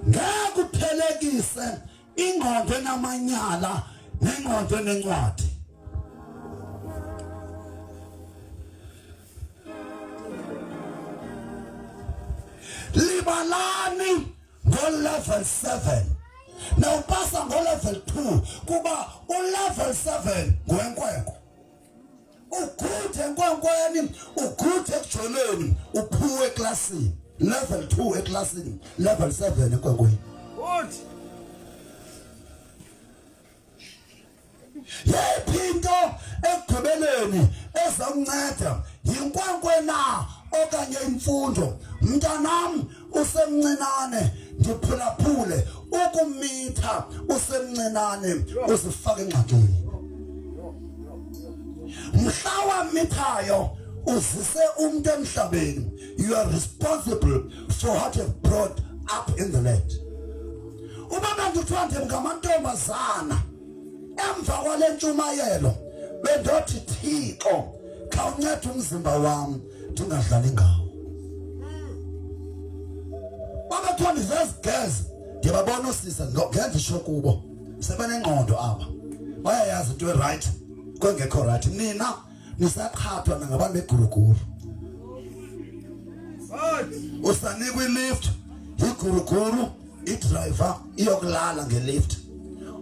Ngeke uphelekise ingqondo enamanyala nengqondo enencwadi. Libalani ngo-level 7 nawupasa ngo-level 2 kuba u-level 7 ngwenkwenkwe. Ugude enkwenkweni, ugude ekujoleni, uphuwe eklasini. Level 2 eklasini, level 7 enkwenkweni. Good. Yiphinto ekugqibeleni ezamnceda yinkwenkwe na okanye imfundo. Mntanam usemncinane ndiphulaphule ukumitha usemncinane uzifaka engxakini. Mhla wamithayo uzise umuntu emhlabeni. You are responsible for what you have brought up in the land. Ubaba ngithwande ngamantombazana emva kwale ntshumayelo bendothi Thixo khawuncede umzimba wami ndingadlali ngawo. Babathwandi zezigeze ndiyababona usisa ngenza isho kubo sebenengqondo apha bayayazi into right kwengekho right. Nina nisaqhathwa nangabantu beguruguru. Usanikwa ilift iguruguru idriver iyokulala ngelift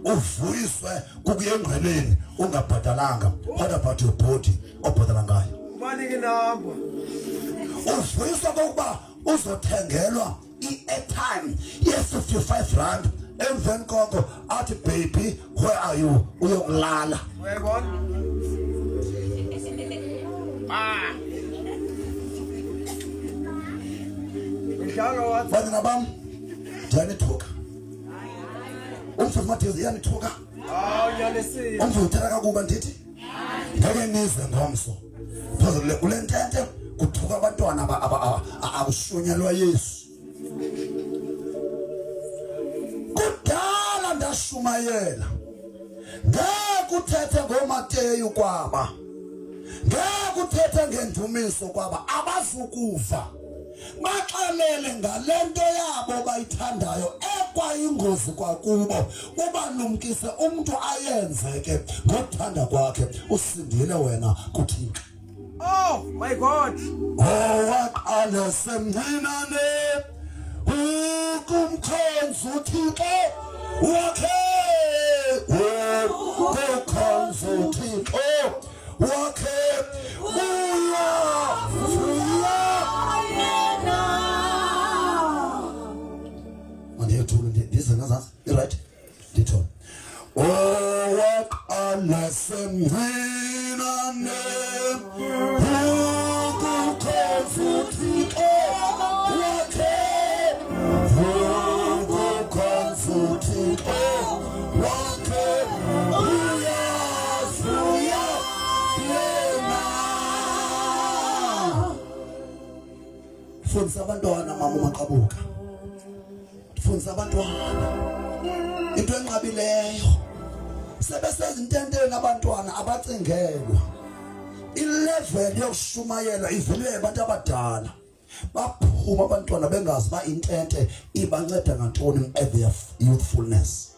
uvuyiswe kukuye engqeleni ungabhadalanga. What about your body obhadala ngayo? Manike namba. Uvuyiswa kokuba uzothengelwa i-airtime ye-55 rand emveni koko athi baby where are you uyokulala. Uyayibona? Idlalo wathi Bana bam ndiyanithuka. Umfuzi Madikiza yanithuka. Uyanisile. Umfuzi uthela kuba ndithi ngeke nize ngomso. Phezulu kule ntente kuthuka abantwana akushunyelwa Yesu. Kudala ndashumayela. Ngeke uthethe ngoMateyu kwaba. Ngeke uthethe ngendumiso kwaba abazukuva. Baxelele ngalento yabo bayithandayo ekwayingozi kwakubo. Ubalumkise umuntu ayenzeke ngokuthanda kwakhe. Usindile wena kuThixo. Oh my God. Waqala semncinane ukumkhonza uThixo wakhe. Ukumkhonza uThixo wakhe. Right? Dito. Waqala semncinane ukumkhonza uThixo wakhe. Ukumkhonza uThixo wakhe. Uyavuya yena. Fundisa abantwana mama uMaqabuka. Fundisa abantwana into enqabileyo. Sebesenza intenteni abantwana abacingelwa. I-level yokushumayela ivele abantu abadala. Baphuma abantwana bengazi ba intente ibanceda ngantoni at their youthfulness.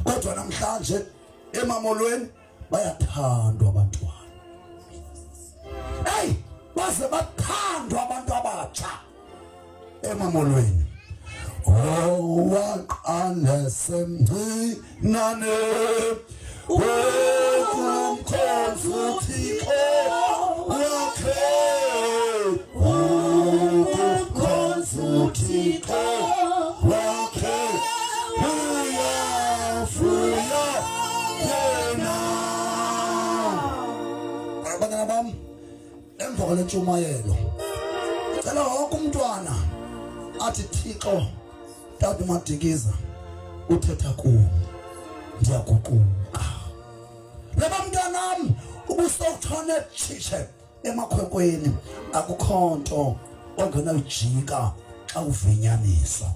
Kodwa namhlanje eMamolweni bayathandwa abantwana. Hey, baze bathandwa abantu abatsha eMamolweni. Waqala semncinane ukumkhonza uThixo wakhe. Ukumkhonza uThixo wakhe. Uyavuya yena. Abantwana bam emva kwale ntshumayelo cela wonke umntwana athi Thixo Tata Madikiza uthetha kuwo ndiyaguquka. Laba mntanam ubusokuthona etshishe emakhwenkweni akukho nto ongenayijika xa uvinyanisa.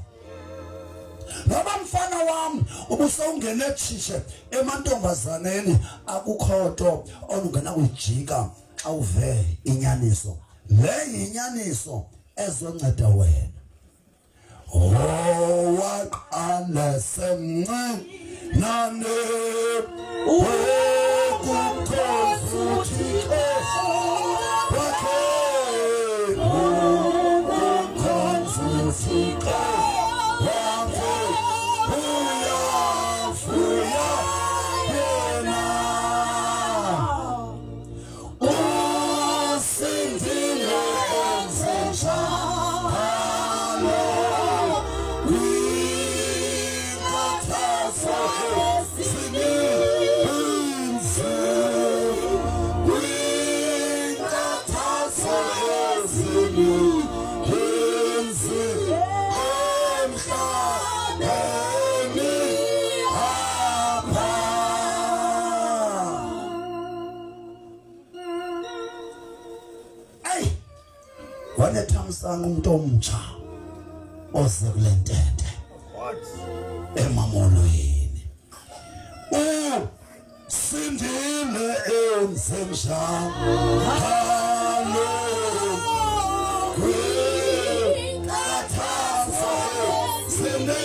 Laba mfana wam ubusongena etshishe emantombazaneni akukho nto ongenakuyijika awuve inyaniso le inyaniso ezonceda wena waqala semncinane ukukhonzuthike wakhe ukukhonzuthike wakhe uyavuya yena usindile enzenjalo kwikathazo ezininzi kwikathazo ezininzi emhlabeni apha. Hey, wanethamsanqa Mntomtsha oze kule ntente What? eMamolweni usindile enzenjalo kwikathazo ezininzi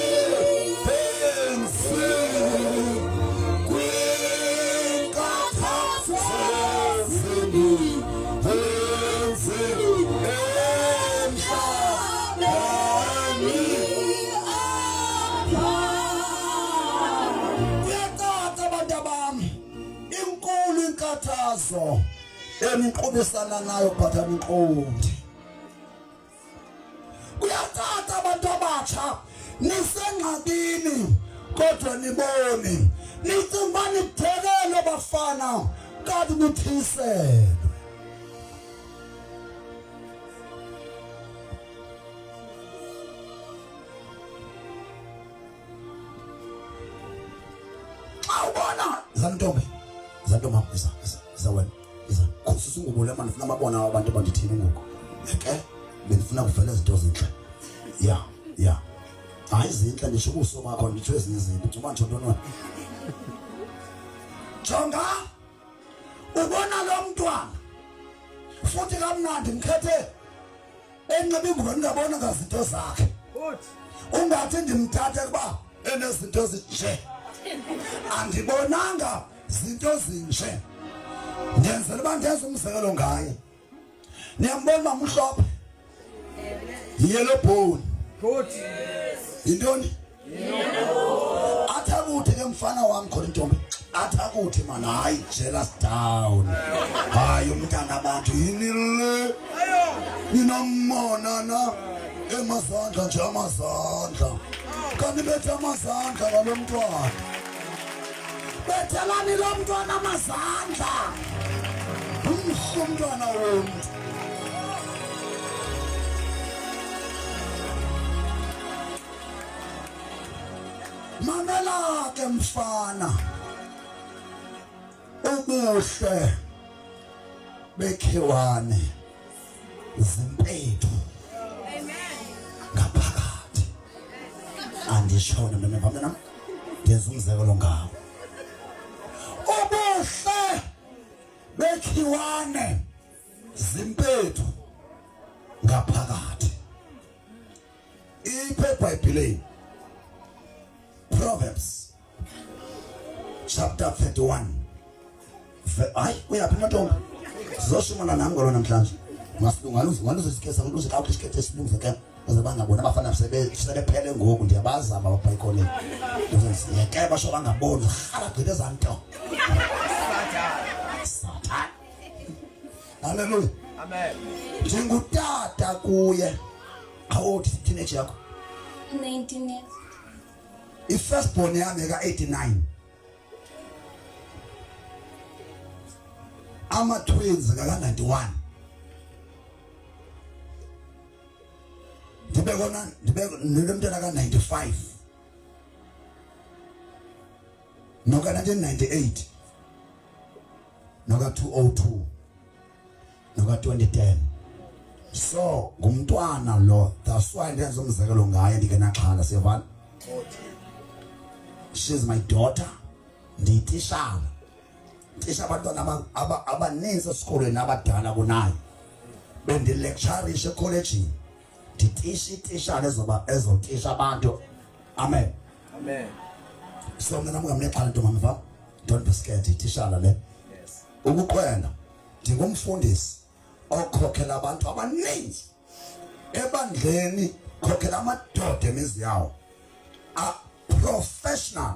kwikathazo ezininzi emhlabeni kuyaqatha abantu abami inkulu inkathazo eniqobisana nayo phatha inqondi. Kuyaqatha abantu abatsha nisengxakini kodwa niboni nicimba nibhekele bafana kanti nithisele. Awubona zantombi wena iza kusungubule manje ufuna babona abantu abandithini ngoku ke benifuna kuvela izinto ezinhle ya hayi izinhle nisho kuso bakho ngitho ezinye izinto uma nje ntwana jonga ubona lo mntwana futhi kamnandi mkhethe enqebe ingubo ngabona ngazinto zakhe What? ungathi ndimthathe kuba enezinto ezinje andibonanga zinto zinje ndenzela uba ndenze umzekelo ngaye. Niyambona uba mhlophe yellow bone Good. yintoni athakuthi ke mfana wami khona intombi athakuthi man hayi jealous down hayi umntana abantu yini le ninambona na emazandla nje amazandla kanti bethe amazandla ngalo mntwana bethelani lo mntwana amazandla umntwana womntu mamela ke mfana ubuhle bekhiwane zimpethu ngaphakathi andishona nomvamna nami ndenza umzekelo ngawo ubuhle bekhiwane zimpethu ngaphakathi iphepha eBhayibhelini Proverbs chapter 31 hayi uyaphi ntombi sizoshumana nami ngalo namhlanje masilungaluze isikhetha ukuthi xa isikhethe esilungize ke baze bangabona abafana sebephele ngoku ndiyabazama ababhayikhoneni yeke basho bangaboni haragqithe zanto Satan haleluya Amen. njengutata kuye awuthi teenage yakho 19 years. i-first born yami ka-89 ama-twins ngaka-91 ndinomntwana ka-95 noka-1998 noka-202 noka-2010 so ngumntwana lo that's why ndenza umzekelo ngaye ndikenaxhala siyavana. She's my daughter ndiyititshala cishe abantwana abaninzi esikolweni abadala kunayo bendilecturisha ecollege nditishana ezotisha abantu. Amen. Amen. So mina ngamnexhala ntombi mva, don't be scared, itishala le. Yes. Ukuqwela ndingumfundisi okhokhela abantu abaninzi ebandleni, khokhela amadoda emizi yawo, a professional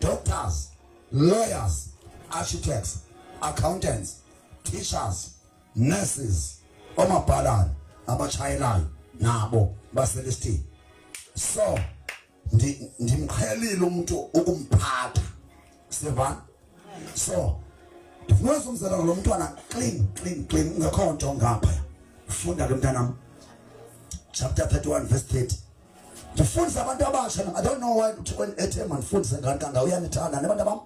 doctors, lawyers, architects, accountants, teachers, nurses, omabhalane abachayelayo nabo baselesti. So ndimqhelile umuntu ukumphatha, sivana. So ndifuna umzela lo mntwana clean ngekho nto ngapha. Funda ke mntanam, chapter 31 verse 30. Ndifundisa abantu abasha. I don't know why when ethem andifundise ngantanga uyanithanda nabantu bam.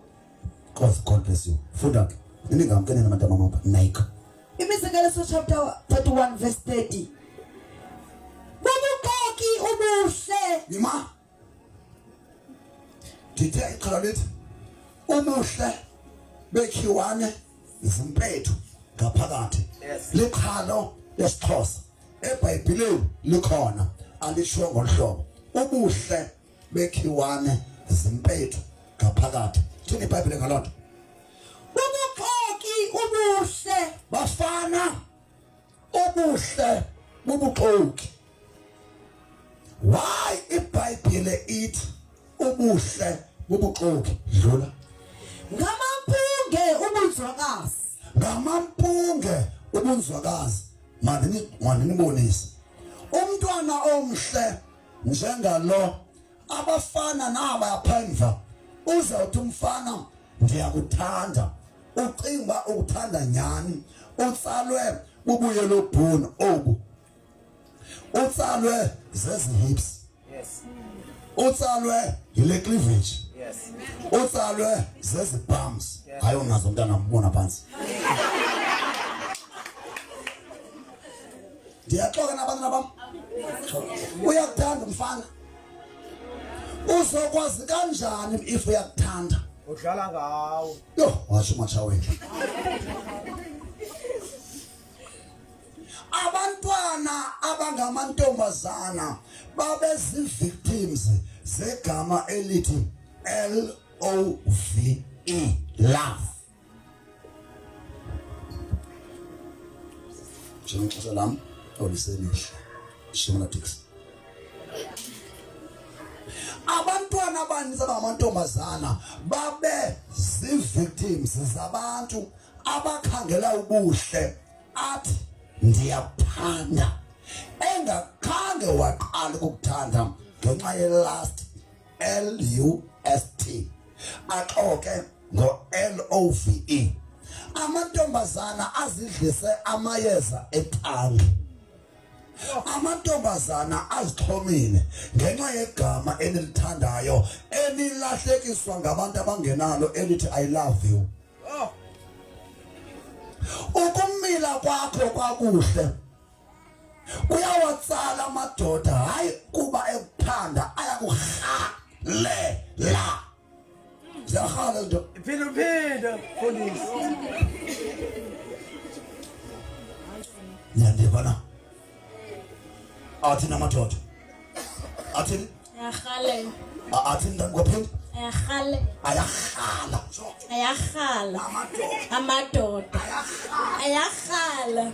God bless you. Funda ke ningamkene nabantu bam Nike. Imizekeliso chapter 31 verse 30. Bubukoki ubuhle. Yima. Dithe iqhala lethi umuhle bekhiwane izimpethu ngaphakathi. Liqhalo lesixhosa eBhayibhelini likhona alisho ngolhlobo ubuhle bekhiwane izimpethu ngaphakathi. Thini iBhayibheli ngalonto? Bubukoki ubuhle Bafana ubuhle bubuxoki. Why iBhayibheli ithi ubuhle bubuxoki? Dlula. ngamampunge ubunzwakazi. Ngamampunge ubunzwakazi. Manje nibonise umntwana omhle njengalo, abafana naba yaphandla uzawuthi umfana ndiyakuthanda, ucinga ukuthanda nyani, utsalwe bubuyelo bhunu obu, utsalwe zezi hips, Yes. utsalwe yile cleavage, Yes. utsalwe zezi bumps. Hayi unazo mntana mbona phansi. Ndiyaxoka nabantu bam. Uyakuthanda umfana. Uzokwazi kanjani if uyakuthanda? Udlala ngawo. Yo, washo machaweni. Abantwana abangamantombazana babezi-victims zegama elithi LOVE, love. Njengexesha lam oliselihle. Shimona tix. Abantwana abaninzi abangamantombazana babe zi-victims zabantu abakhangela ubuhle athi ndiyakuthanda engakhange waqala ukukuthanda ngenxa ye-last LUST axoke ngo-LOVE. Amantombazana azidlise amayeza etangi. Amantombazana azixhomile ngenxa yegama enilithandayo enilahlekiswa ngabantu abangenalo elithi I love you. Oh. Ukumila kwakho kwakuhle uyawatsala amadoda, hayi kuba ekuphanda ayakuhalela. Ziyahala nto. Phinde fundisi. Niyandibona? Athi namadoda. Athi Ayakhala. athi ndangophinda. Ayakhala. Ayakhala. Ayakhala. Amadoda. Ayakhala.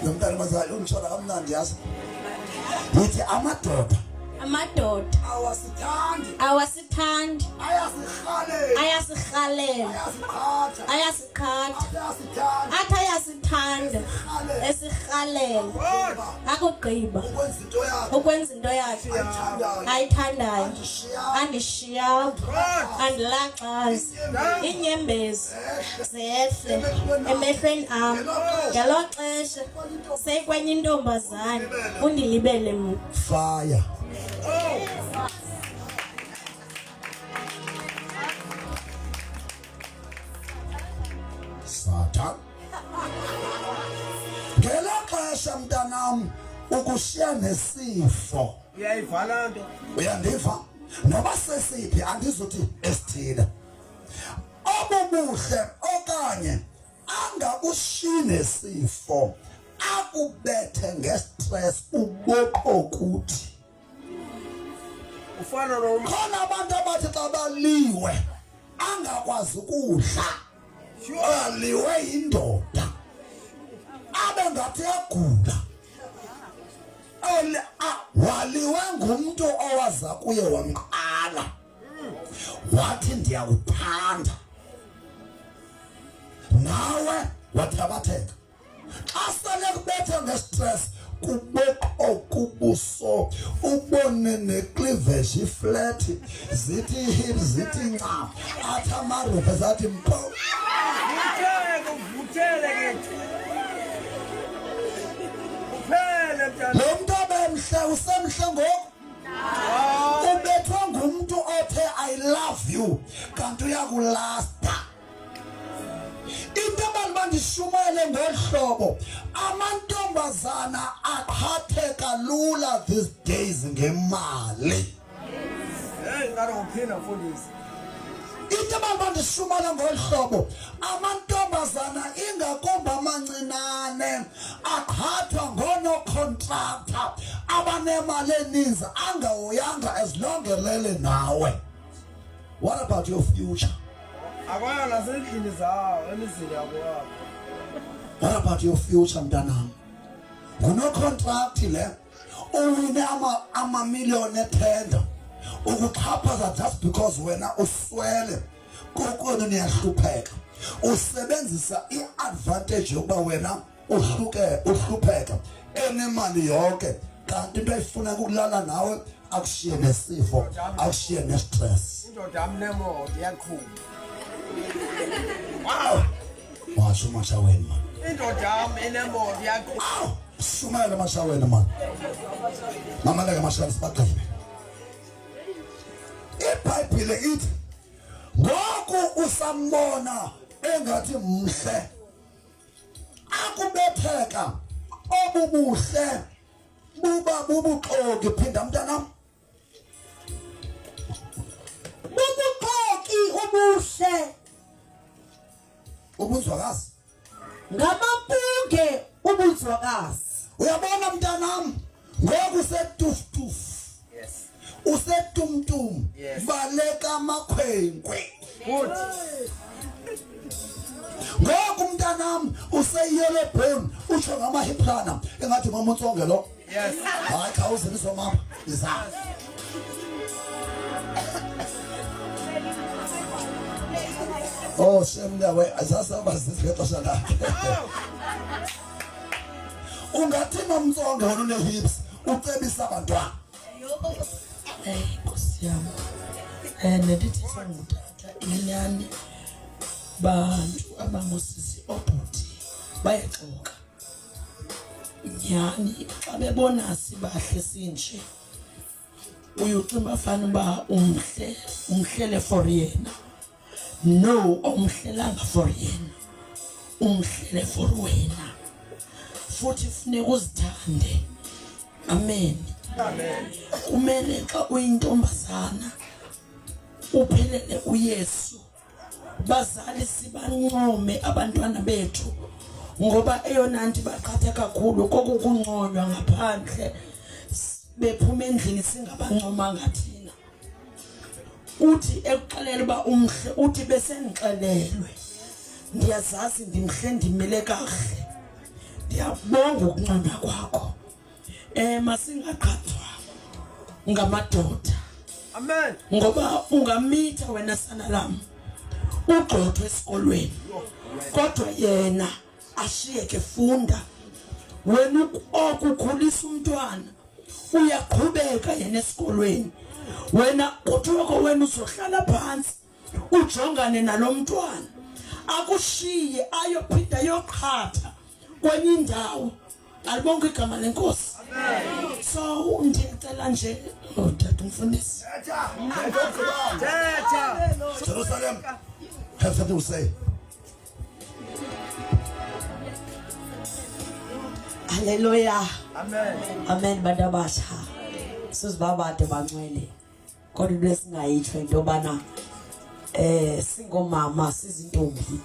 Yomntana bazali umshona kamnandi yazi. Yithi amadoda Amadoda. Awasithandi. Ayasirhalela. Ayasikhatha. Athi ayasithanda. Esirhalela. Akugqiba. Ukwenza into yakhe ayithandayo. Andishiya. Andilaxazi. Inyembezi zehle emehlweni am. Ngelo xesha sekwenye intombazana undilibele mna. Fire. Satan. Ngelo xesha mntanam ukushiya nesifo. Uyayivala nto. Uyandiva? noba sesiphi andizothi esithile obubuhle okanye angakushine sifo akubethe ngestress ubopho kuthi ufana no khona abantu abathi xa baliwe angakwazi ukudla aliwe indoda abe ngathi yagula waliwe ngumuntu owaza kuye wamqala wathi ndiyawuthanda nawe wathabatheka xa sele kubethe ngestress kubopho kubuso ubone necleavage flat zithi hips zithi nca athi amaruve zathi mpo vuthele ke uphele mntana lo muntu abemhle usemhle ngoku ubethwa ngumuntu othe I love you kanti uyakulasta into abantu bandishumele ngohlobo amantombazana aqhatheka lula these days ngemali ngaro uphina mfundisi into abantu bandishumele ngohlobo amantombazana ingakomba amancinane aqhathwa ngono-contractor abanemali eninzi angahoyanga as long elele nawe. What about your future? akwaya nasendlini zawo emizini yabo. What about your future mntanami? Nguno-contract le uwine ama-million etenda ukuxhaphaza just because wena uswele kokona niyahlupheka usebenzisa i-advantage yokuba wena uhlupheka enemali yonke kanti into ayifuna ukulala nawe akushiye nesifo akushiye nestress. Indoda yami nemoto iyaqhuba. Wow, washo mashaweni man. Indoda yami enemoto iyaqhuba. Shumela mashaweni man. Mamaleka mashaweni sibagqibe. iBhayibhile ithi ngoku usambona engathi mhle akubetheka obubuhle buba bubuxoki phinda mntanami bubuxoki ubuhle ubunzwakazi ngamampunge ubunzwakazi uyabona mntanami ngoku usetufutuf Yes. usetumtum Yes. baleka amakhwenkwe Good. ngoku mntanami useyiyele brain utsho ngamahiplana engathi ngomuntsonge lo. Yes. hayi khawuziniswa mama iza oh shemlewe asasaba zizixesha lakhe ungathi nomtsonge wona une-hips ucebisa abantwana Nkosi yami nendithi sanguthatha inyani bantu abangosisi obhuti bayaxoka nyani xa bebona sibahle sinje uyucimba fana uba umhlele for yena no omhlelanga for yena umhlele for wena futhi funeka uzithande amen. Kumele xa uyintombazana uphelele uYesu bazali sibancome abantwana bethu ngoba eyona nto baqhatha kakhulu kokunconywa ngaphandle bephuma endlini singabancomanga thina uthi ekuxelela uba umhle uthi besengixelelwe ndiyazazi ndimhle ndimele kahle ndiyabonga ukunconywa kwakho masingaqhathwa ngamadoda. Amen. Ngoba ungamitha wena sana lami ugqothwe esikolweni kodwa yena ashiyeke funda wena okukhulisa umntwana uyaqhubeka yena esikolweni wena kuthiwa wena uzohlala phansi ujongane nalomntwana akushiye ayophinda yoqhatha kwenye indawo alibonke igama lenkosi. So ndicela nje utata umfundisi Jerusalem have something to say. Hallelujah. Amen. Amen. Badabasha. Sizibabade bangcwele. kodwa lesingayitsho into yobana singomama sizintombi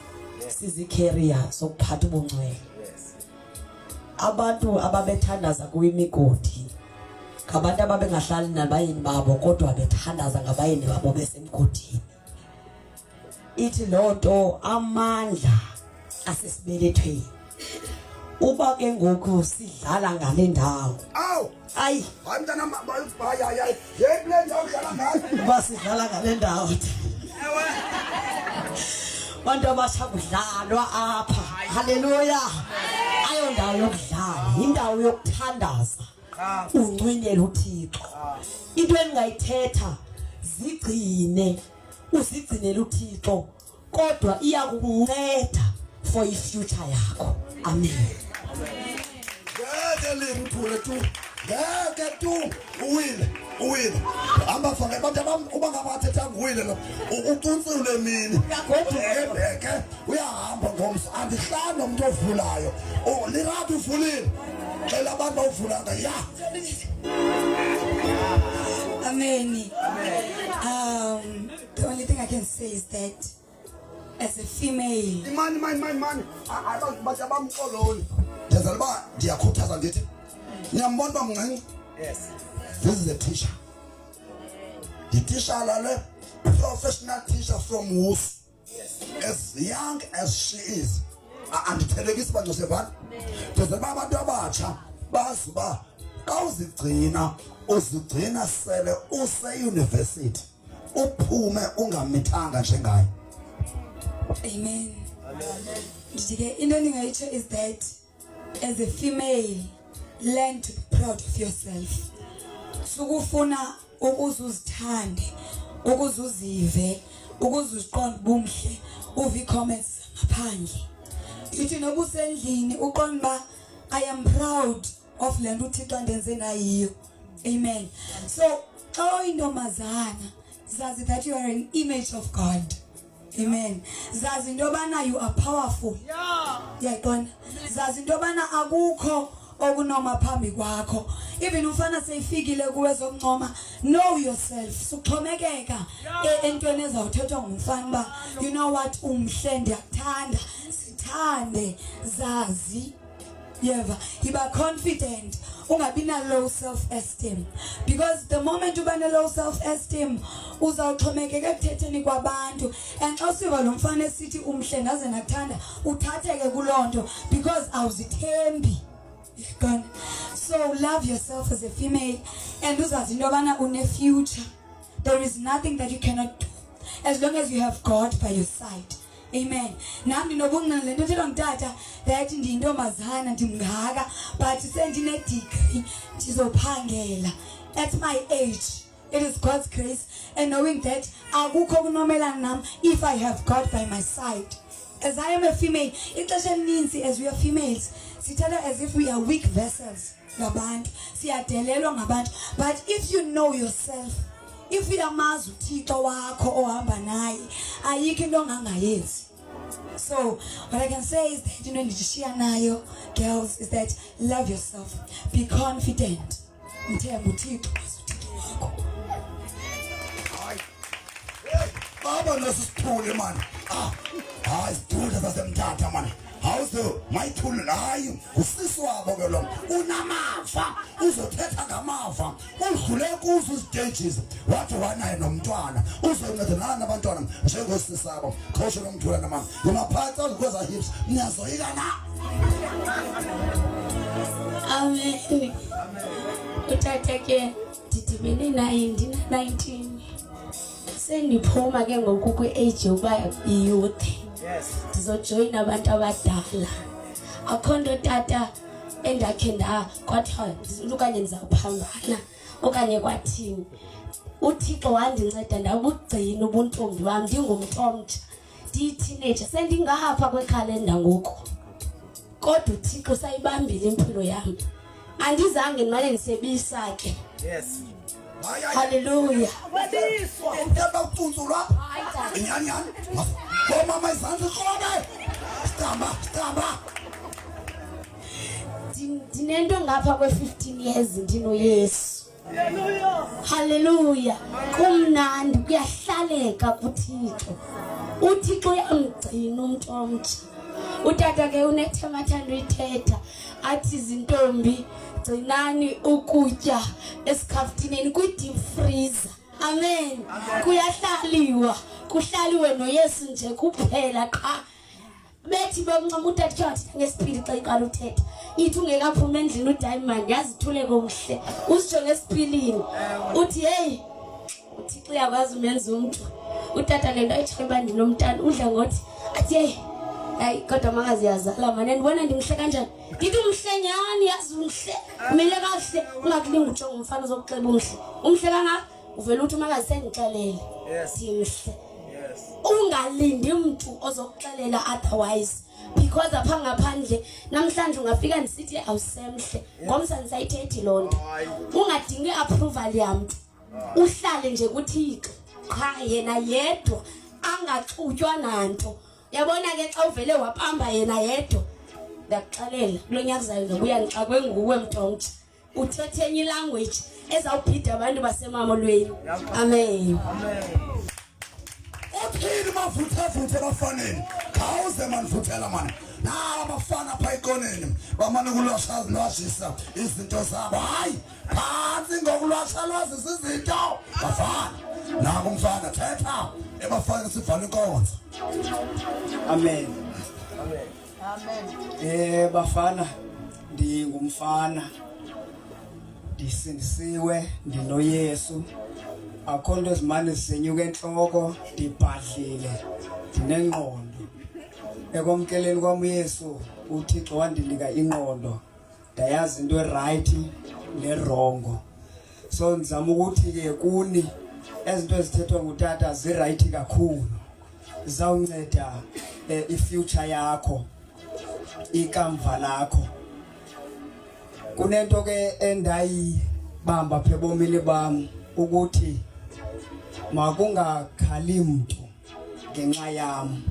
sizi-carrier sokuphatha ubungcwele. Abantu ababethandaza kwimigodi ngabantu ababengahlali nabayeni babo kodwa bethandaza ngabayeni babo besemgodini. Ithi loo nto amandla asesibelethweni. Uba ke ngoku sidlala ngale ndawo. Awu, Ayi, abantwana hayi yekule ndawo udlala ngayo. uba sidlala ngale ndawo. Bantu abasha kudlalwa apha. Haleluya. Ayo ndawo yokudlala, indawo yokuthandaza. Uncwinele uThixo. Into engayithetha zigcine, uzigcinele uThixo kodwa iyakunceda for ifuture yakho. Amen. Ngeke limthule tu. Ngeke tu uwile. Hamba fange abantu uba ngabathetha nguwile lo. Ucunsule mina. Ngeke uyahamba ngomso. Andihlala nomuntu ovulayo. Lirathi uvulile. Xela abantu bawuvulanga ya. Amen. The only thing I can say is that as a female, Imani. Abantu bathi abamxoloni. Ndenzela uba ndiyakhuthaza ndithi. Niyambona uba mncinci? Yes. This is a teacher. The teacher le professional teacher from Wus. Yes. As young as she is. Andithelekisi bantu sevana. Ndenzela uba abantu abatsha bazi uba xa uzigcina sele use-university uphume ungamithanga njengayo. amen. Into endingayitsho is that as a female, learn to be proud of yourself. Sukufuna ukuzuzithande, ukuzuzive, ukuzuziqonda ubumhle, uve comments ngaphandle. Ithi nobusendlini uqonda I am proud of le nto uThixo andenze ngayo. Amen. So xa uyintombazana zazi that you are an image of God. Amen. Zazi into yobana you are powerful. Yaqonda. Zazi into yobana akukho okunoma phambi kwakho. Even ufana seyifikile kuwe zokuncoma, know yourself. Suxhomekeka entweni ezawuthethwa ngumfana ba you know what umhle ndiyakuthanda, sithande, zazi. Yeva, yiba confident, ungabi na low self-esteem, because the moment uba ne low self-esteem uzawuxhomekeka ekuthetheni kwabantu, and xa usiva lo mfana esithi umhle ndaze nakuthanda uthatheke kuloo nto because awuzithembi. So love yourself as a female and uzazi into yobana une future. There is nothing that you cannot do as long as you have God by your side. Amen. Nami nobungqina lento ethethwa ngutata that ndiyintombazana ndimngaka but sendine degree ndizophangela at my age. It is God's grace and knowing that akukho kunomelana nam if I have God by my side. As I am a female, ixesha elininzi as we are females sithatha as if we are weak vessels ngabantu, siyadelelwa ngabantu. But if you know yourself, if uyamazi uThixo wakho ohamba naye, ayikho into ongangayenzi. So what I can say is that ndishiya nayo girls is that love yourself, be confident, mthemba uThixo wakho. Baba nesithule man. Hayi sithule sasemthatha man. Howso mayithule hayi usisi wabo ke lo unamava uzothetha ngamava udlule kuzo stages wathi wanaye nomntwana uzoncedana nabantwana njengosisi sabo khoshe nomthula nama ngomaphatha ukweza hips niyazoyika na. Amen. Utata ke ndidibene naye ndina 19. Sendiphuma ke ngoku kwi-age yokuba youth. Yes. Ndizojoyina abantu abadala. Akho nto tata endakhe kwathiwa okanye ndizawuphambana okanye kwathini. uThixo wandinceda ndabugcina ubuntombi wam ndingumntomtsha ndiyi-teenager sendingapha kwekhalenda ngoku. Kodwa uThixo sayibambile impilo yam. Andizange ndimane ndisebisa ke. Yes. Hallelujah. Ndaba ucunzulwa. Inyani. Mama izandla khona. Stamba. Ndinento ngapha kwe-15 years ndinoYesu. Hallelujah. Kumnandi kuyahlaleka kuThixo. uThixo uyamgcina Mntomtsha. Utata ke unethema athanda uyithetha athi izintombi gcinani ukutya esikhaftineni kwi-deep freezer. Amen. Kuyahlaliwa, kuhlaliwe noYesu nje kuphela qha. Bethi bakuncoma utata kwathi ngesipili xa iqala uthetha. Ithi ungekaphuma endlini uDiamond yazithule komhle. Usitsho ngesipilini. Uthi hey, uThixo uyakwazi umenza umuntu. Utata lento ayithemba ndinomntana udla ngothi athi hey, hayi kodwa makazi yazala manje ndibona ndimhle kanjani. Ngithi umhlenyani yazi umhle. Kumele kahle ungakulinga ujonga umfana zokuxeba umhle. Umhle kangaka uvela uthi makazi sengixelele. Simhle. Ungalindi umuntu ozokuxelela otherwise because apha ngaphandle namhlanje ungafika ndisithi awusemhle ngomsa nisayithethi lonto. Ungadingi approval yamuntu. Uhlale nje kuThixo qha yena yedwa angaxutywa nanto. Yabona ke xa uvele wapamba yena yedwa ndakuxelela kulonyaka zayo ngobuya ngixakwe nguwe Mntomtsha. Uthethe enye language ezawubhida abantu baseMamolweni. Amen. Uthini mavutha bafaneni khawuze manivuthela mani abafana apha ekoneni bamane kulwashisa izinto zabo. Hayi phansi ngokulwashalwazisa izinto bafana nako umfana thetha ebafana sivale inkonzo. Amen. Bafana ndingumfana ndisindisiwe ndinoYesu. Akho nto ezimane zisenyuka entloko ndibhadlile ndinengqondo. Ekwamkeleni kwam uYesu uThixo wandinika ingqondo ndayazi into right nerongo. So ndizama ukuthi ke kuni ezinto ezithethwa ngutata zirayithi kakhulu. Zawunceda ifuture yakho, ikamva lakho. Kunento ke endayibamba phe bomini bam ukuthi makungakhali mntu ngenxa yam.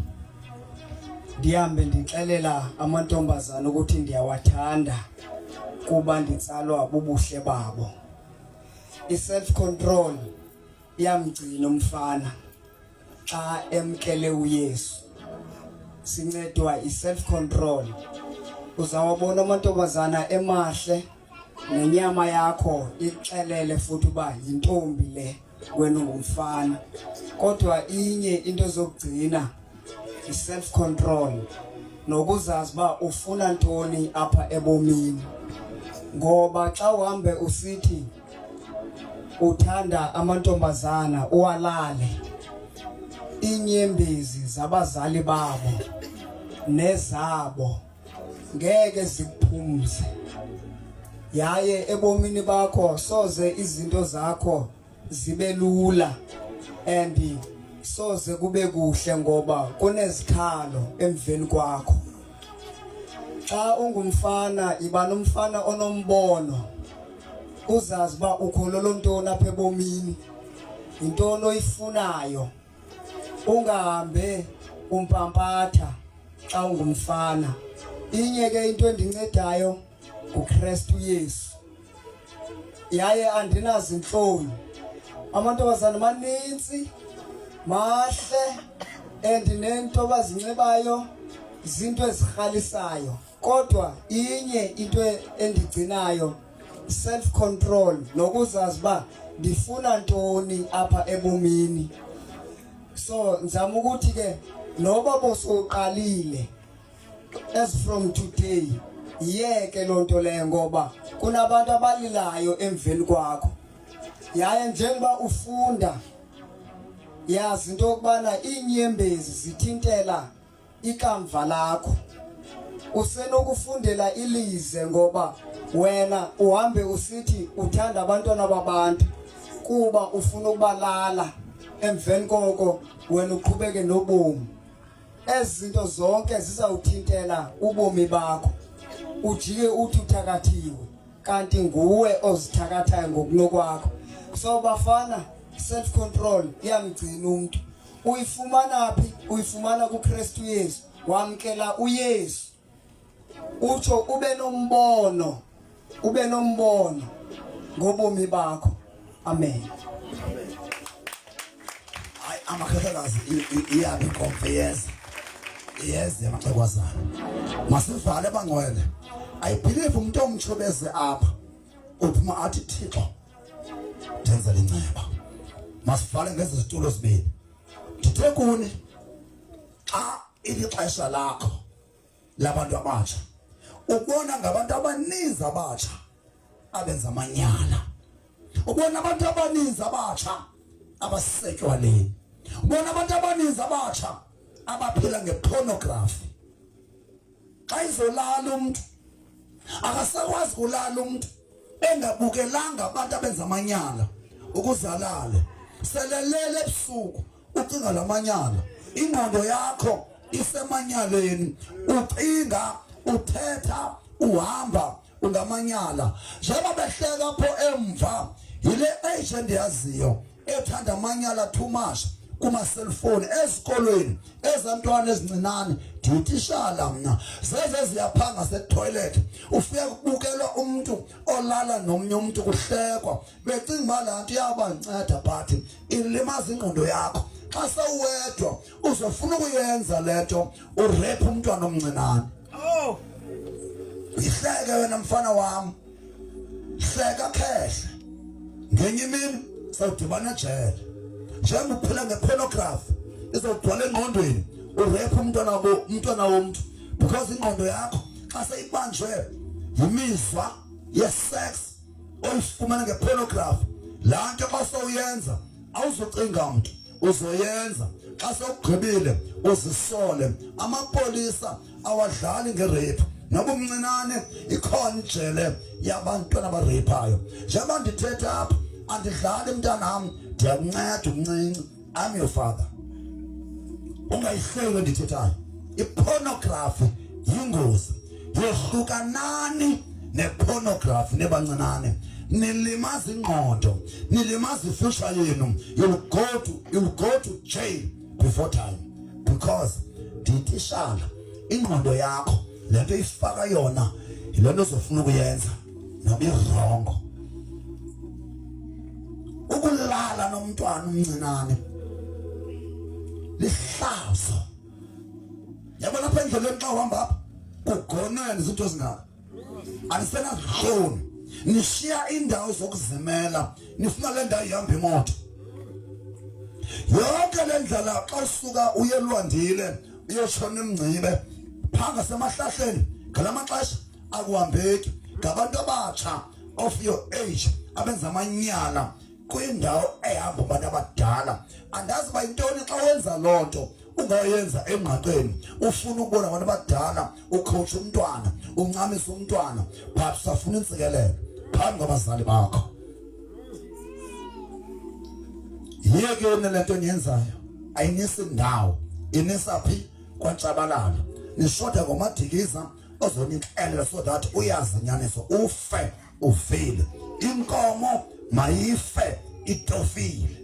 Ndihambe ndixelela amantombazana ukuthi ndiyawathanda kuba nditsalwa bubuhle babo. I-self control iyamgcina umfana xa emkele uYesu. Sincedwa i-self control. Uzawabona amantombazana emahle nenyama yakho ixelele futhi uba yintombi le wena ungumfana. Kodwa inye into zokugcina i-self control nokuzazi uba ufuna ntoni apha ebomini. Ngoba xa uhambe usithi uthanda amantombazana uwalale, inyembezi zabazali babo nezabo ngeke zikuphumze. Yaye ebomini bakho soze izinto zakho zibe lula and soze kube kuhle ngoba kunezikhalo emveni kwakho. Xa ungumfana iba nomfana onombono. Uzazi uba ukhololo ntoni apha ebomini, intoni oyifunayo. Ungahambe umpampatha xa ungumfana. Inye ke into endincedayo uKristu Yesu. Yaye andinazinhloni. Amantombazana manintsi mahle nento bazinxibayo zinto ezirhalisayo. Kodwa inye into endigcinayo self control nokuzazi uba ndifuna ntoni apha ebomini. So nzama ukuthi ke noba bosuqalile as from today yeke lonto le ngoba kunabantu abalilayo emveni kwakho. Yaye njengoba ufunda yazi into yokubana iinyembezi zithintela ikamva lakho. Usenokufundela ilize ngoba wena uhambe usithi uthanda abantwana babantu kuba ufuna ukubalala emveni koko wena uqhubeke nobomi. Ezinto zonke zizawuthintela ubomi bakho. Ujike uthi uthakathiwe kanti nguwe ozithakathayo ngokunokwakho. So bafana self control iyamgcina umuntu. Uyifumana phi? Uyifumana kuKristu Yesu. Wamkela uYesu. Utsho ube nombono ngobomi bakho. Amen. Hayi amakhosikazi iyabe confess. Yes, yamaxekwazana. Masivale bangcwele. I believe umuntu omthobeze apha. Uphuma athi Thixo. Denza lenceba. Masivale ngeze zitulo zibili. Ngithe kuni xa ilixesha lakho labantu abatsha. Ubona ngabantu abaninzi abatsha abenza amanyala. Ubona abantu abaninzi abatsha abasetywaleni. Ubona abantu abaninzi abatsha abaphila ngepornography. Xa izolala umuntu akasakwazi kulala umuntu engabukelanga abantu abenza amanyala ukuzalala. Selelele ebusuku ucinga lamanyala. Ingqondo yakho isemanyaleni. Ucinga, uthetha, uhamba ungamanyala. Njengoba behleka pho emva yile age endiyaziyo ethanda amanyala too much kuma cellphone esikolweni ezantwana ezincinane. Ndiyitishala mna zeze ziyaphanga setoilet ufika kubukelwa umuntu olala nomnye umuntu kuhlekwa becinga malanto yabanceda but ilimaza ingqondo yakho. Xa sewedwa uzofuna ukuyenza lento urape umntwana omncinane. Ihleke wena mfana wami, hleka khehle. Ngenye imini sawudibana ejele. Njengoba uphila ngepornography izogcwala engqondweni urape umntwana womuntu because ingqondo yakho xa seyibanjwe yimizwa yesex oyifumana ngepornography. La nto xa sowuyenza awuzocinga umuntu uzoyenza. Xa sewugqibile uzisole. Amapolisa awadlali ngerape. Noba umncinane ikhona ijele yabantwana abarephayo. Njengoba ndithetha apha andidlali mntanami ndiyakunceda umncinci. I'm your father. Ungayihleki ndithethayo. Ipornography yingozi. Yehlukanani nepornography nebancinane. Nilimaza ingqondo, nilimaza ifuture yenu. You'll go to jail before time because ndithishala ingqondo yakho lento ifaka yona yilento ozofuna ukuyenza noba wrong. Ukulala nomntwana omncinane lihlazo. Yabona lapha endleleni xa uhamba apha kugonene izinto ezingaka anisenazihloni. Nishiya indawo zokuzimela nifuna le ndawo ihamba imoto. Yonke le ndlela xa usuka uyelwandile uyotshona emngcibe phanga semahlahleni ngalamaxesha akuhambeki. Ngabantu abatsha of your age abenza amanyala kwindawo ehamba abantu abadala. Andazi ba yintoni xa wenza lonto ungayenza engqaqeni ufuna ukubona abantu abadala ucoach umntwana uncamisa umntwana but usafuna intsikelelo phambi kwabazali bakho. Yeke lento niyenzayo ayinisi ndawo inisa phi kwaNtshabalala. Nishoda ngoMadikiza ozonixelela so that uyazi inyaniso ufe uvile. Inkomo mayife itofile.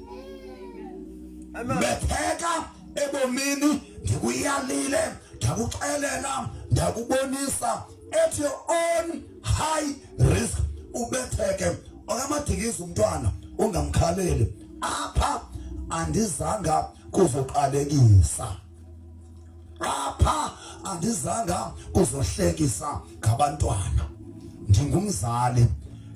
Bepheka ebomini ndikuyalile ndakuxelela ndakubonisa at your own high risk ubetheke. OkaMadikiza umntwana ungamkhaleli apha andizanga kuzoqalekisa. Apha andizanga kuzohlekisa ngabantwana. Ndingumzali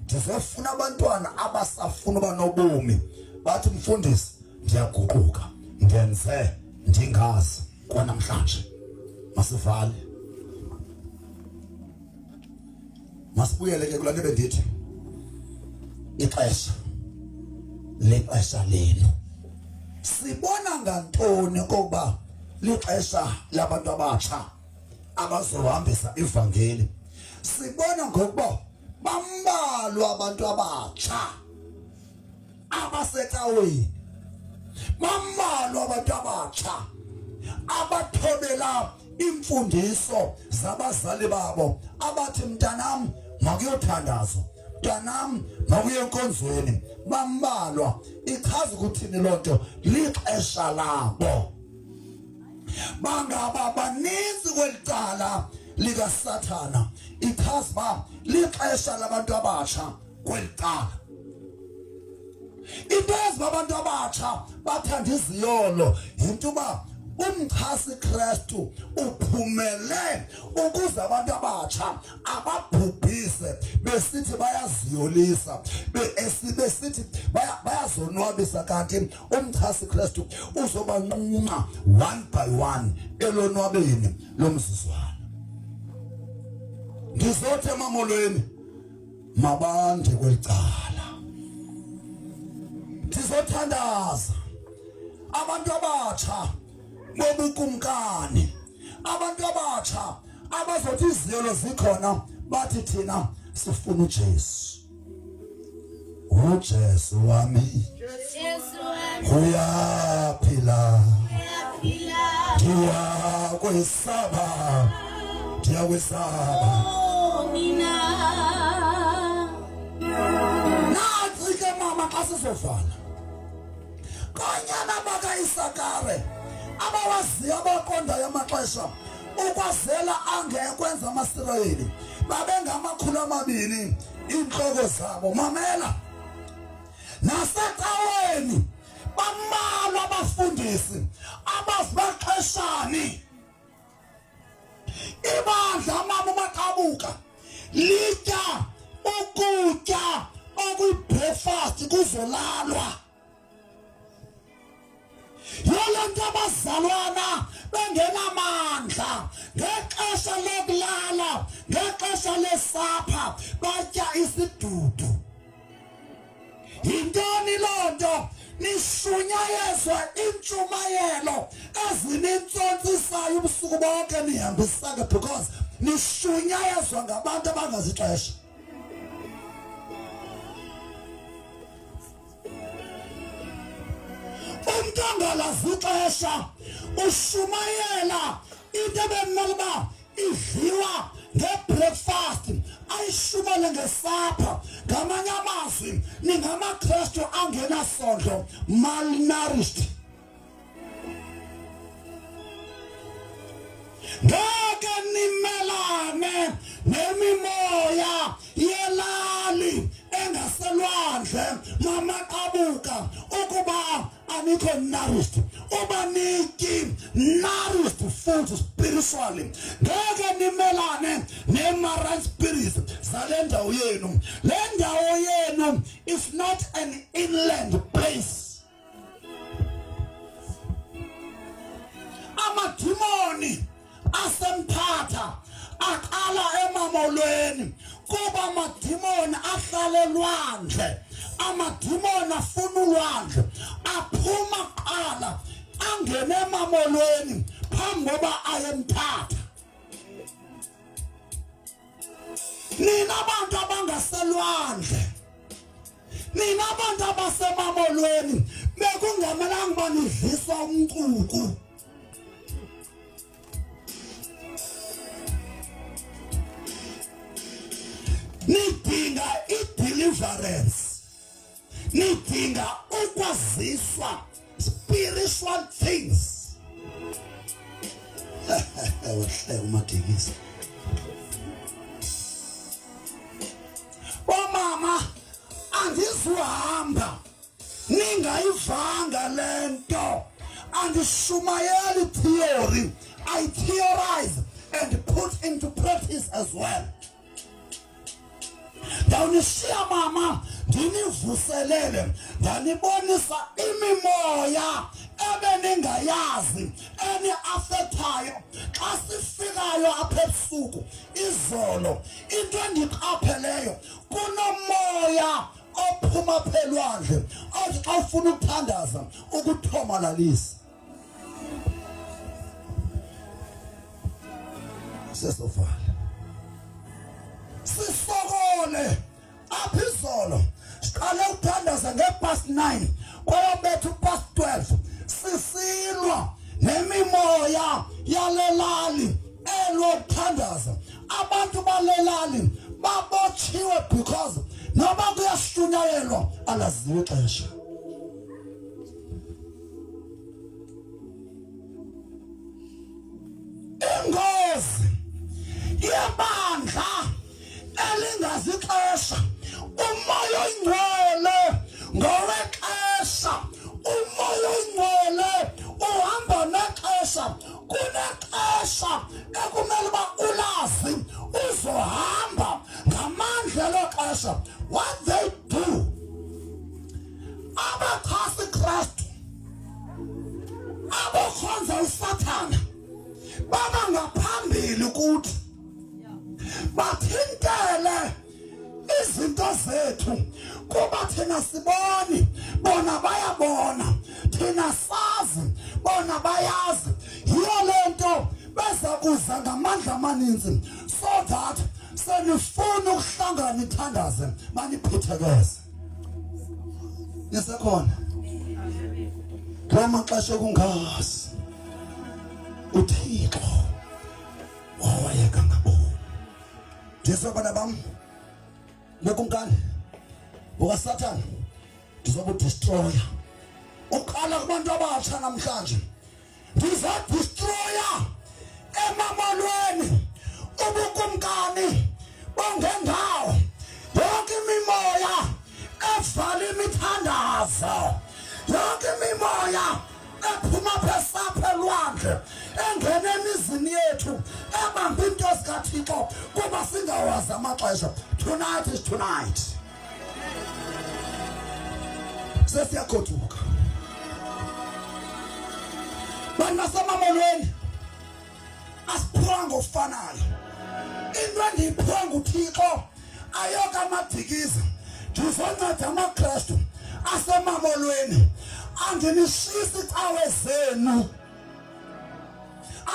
ndizofuna abantwana abasafuna uba nobomi bathi mfundisi ndiyaguquka ngenze ndingazi kwanamhlanje. Masivale masibuyele ke kulaa nto bendithi ixesha lexesha lenu. Sibona ngantoni kokuba lixesha labantu abatsha abazohambisa ivangeli? Sibona ngokuba bambalwa abantu abatsha abasecaweni. Bambalwa abantu abatsha abathobela imfundiso zabazali babo abathi mntanam makuyothandazwa, mntanam makuye enkonzweni. Bambalwa. Ichaza ukuthini loo nto? Lixesha labo. Bangaba baninzi kweli cala likaSathana. Ichaza uba lixesha labantu abatsha kweli cala. into ezibabantu abatsha bathanda iziyolo into ba umchasi Kristu uphumele ukuze abantu abatsha ababhubhise besithi bayaziyolisa besithi bayazonwabisa kanti umchasi Kristu uzobanquma one by one elonwabeni lomzuzwana. Ngizothe Mamolweni mabande kwelicala ndizothandaza abantu abatsha bobukumkani, abantu abatsha abazothi iziyolo zikhona bathi thina sifuna uJesu. uJesu wami uyaphila, ndiyakwesaba nansi ke mama xa sizovala konyana baka Isakare abawaziyo abaqondayo amaxesha ukwazela angekwenza amaSirayeli babengamakhulu amabini inhloko zabo. Mamela nasecaweni bamalwa abafundisi abazibaxeshani ibandla mama uMaqabuka litya ukutya okuyibreakfast kuzolalwa yolonto abazalwana bengenamandla ngexesha lokulala ngexesha lesapha batya isidudu. Yintoni lonto nishunyayezwa intshumayelo ezinintsontsisayo ubusuku bonke nihambisake because nishunyayezwa ngabantu abangazixesha. Umntu angalazixesha ushumayela into ebemele uba idliwa ngebreakfast ayishumele ngesapha. Ngamanye amazwi ningamaKristu angenasondlo, malnourished. Ngeke nimelane nemimoya yelali engaselwandle maMaqabuka ukuba anikho nourished, uba niki nourished food spiritually. Ngeke nimelane ne-marine spirits zale ndawo yenu. Le ndawo yenu is not an inland place. Amadimoni asemphatha aqala eMamolweni kuba amadimoni ahlala elwandle, amadimoni afuna ulwandle aphuma qala angene eMamolweni phambi koba aye eMthatha. Nina abantu abangaselwandle, nina abantu abaseMamolweni bekungamelanga banidlisa umcuku. Nidinga i-deliverance, nidinga ukwaziswa spiritual things. Madikiza omama andizuhamba ningayivanga lento andishumayeli theory. I theorize and put into practice as well. Ndawunishiya mama ndinivuselele ndanibonisa imimoya ebeningayazi eniafethayo xa sifikayo apha ebusuku izolo. Into endiqapheleyo kunomoya ophuma phelwandle othi xa ufuna ukuthandaza ukuthomalalisa. Sesovala sisokole apha izolo siqale ukuthandaza nge-9:30 kwayobetha u-12 sisilwa nemimoya yalelali elokuthandaza. Abantu balelali babotshiwe because noba kuyashunyayelwa alaziwe ixesha. Ingozi yebandla elingazixesha umoya oyingcwele ngowexesha maxesha what they do abachasi Kristu abokhonza uSathana baba ngaphambili ukuthi bathintele izinto zethu kuba thina siboni bona bayabona thina sazi bona bayazi yiyo lento beza kuza ngamandla amaninzi so that senifuna ukuhlangana ithandaze maniphithekeze nisekhona ngamaxesha kungazi uThixo wawayeka ngabo Jesu bana bam lokunkani buka Satan ndizobudestroya uqala kubantu abatsha namhlanje ndizodestroya eMamolweni ubukumkani bongendawo yonke imimoya evala imithandazo yonke imimoya ephuma phesapha elwandle engene emizini yethu ebamba into zikaThixo kuba singawazi amaxesha. Tonight is tonight. Sesiyagoduka bantu baseMamolweni asiphiwa ngofanayo into endiyiphiwa nguThixo ayoka Madikiza ndizonceda amaKristu aseMamolweni andinishisi icawe zenu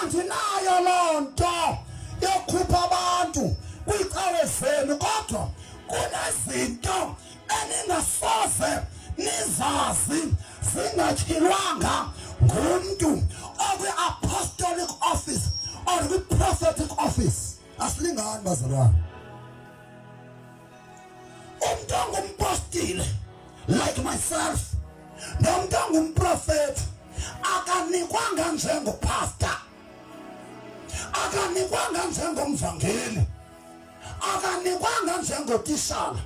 andinayo loo nto yokhupha abantu kwicawe zenu kodwa kunezinto eningasoze nizazi zingatyhilwanga ngumntu okwi-apostolic office or kwi-prophetic office. Asilingani bazalwane. Umntu ongumpostile like myself nomntu ongumprofethi akanikwanga njengopastor, akanikwanga njengomvangeli, akanikwanga njengotishala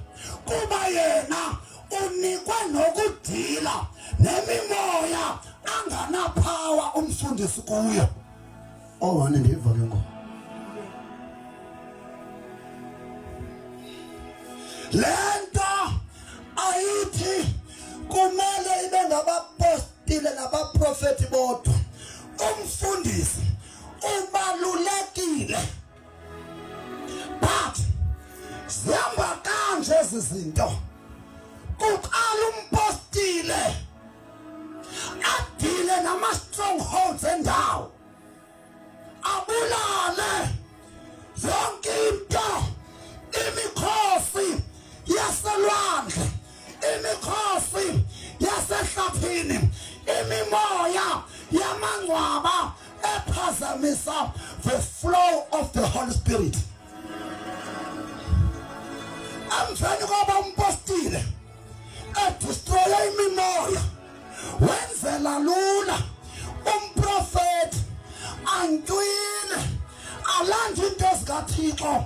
kuba yena unikwe nokudila nemimoya anganapower umfundisi kuyo. Owani ndiva ke ngo lento ayithi kumele ibe ngabapostile nabaprofeti bodwa. Umfundisi ubalulekile but zihamba kanje ezi zinto. Kuqala umpostile adile nama-strongholds endawo, abulale zonke into, imikhosi yaselwandle, imikhosi yasehlathini, imimoya yamangcwaba ephazamisa the flow of the Holy Spirit. Emveni koba umpostile edestroya imimoya wenzela lula umprofeti antwile alanje into zikaThixo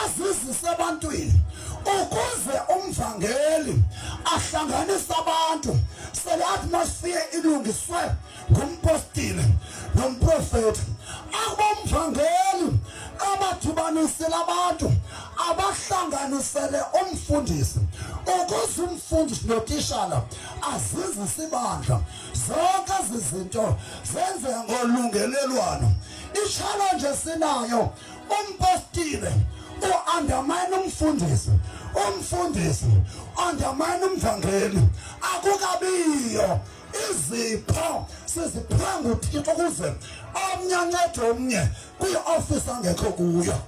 azizise ebantwini ukuze umvangeli ahlanganise abantu sele atmosphere ilungiswe ngumpostile nomprofeti. Abomvangeli abadibanisile abantu abahlanganisele umfundisi ukuze umfundisi notishala azizise ibandla. Zonke izinto zenze ngolungelelwano. I-challenge sinayo umpostile u-undermine umfundisi, umfundisi undermine umvangeli. Akukabiyo izipho siziphiwa nguThixo ukuze omnye ancede omnye kwi-office angekho kuyo.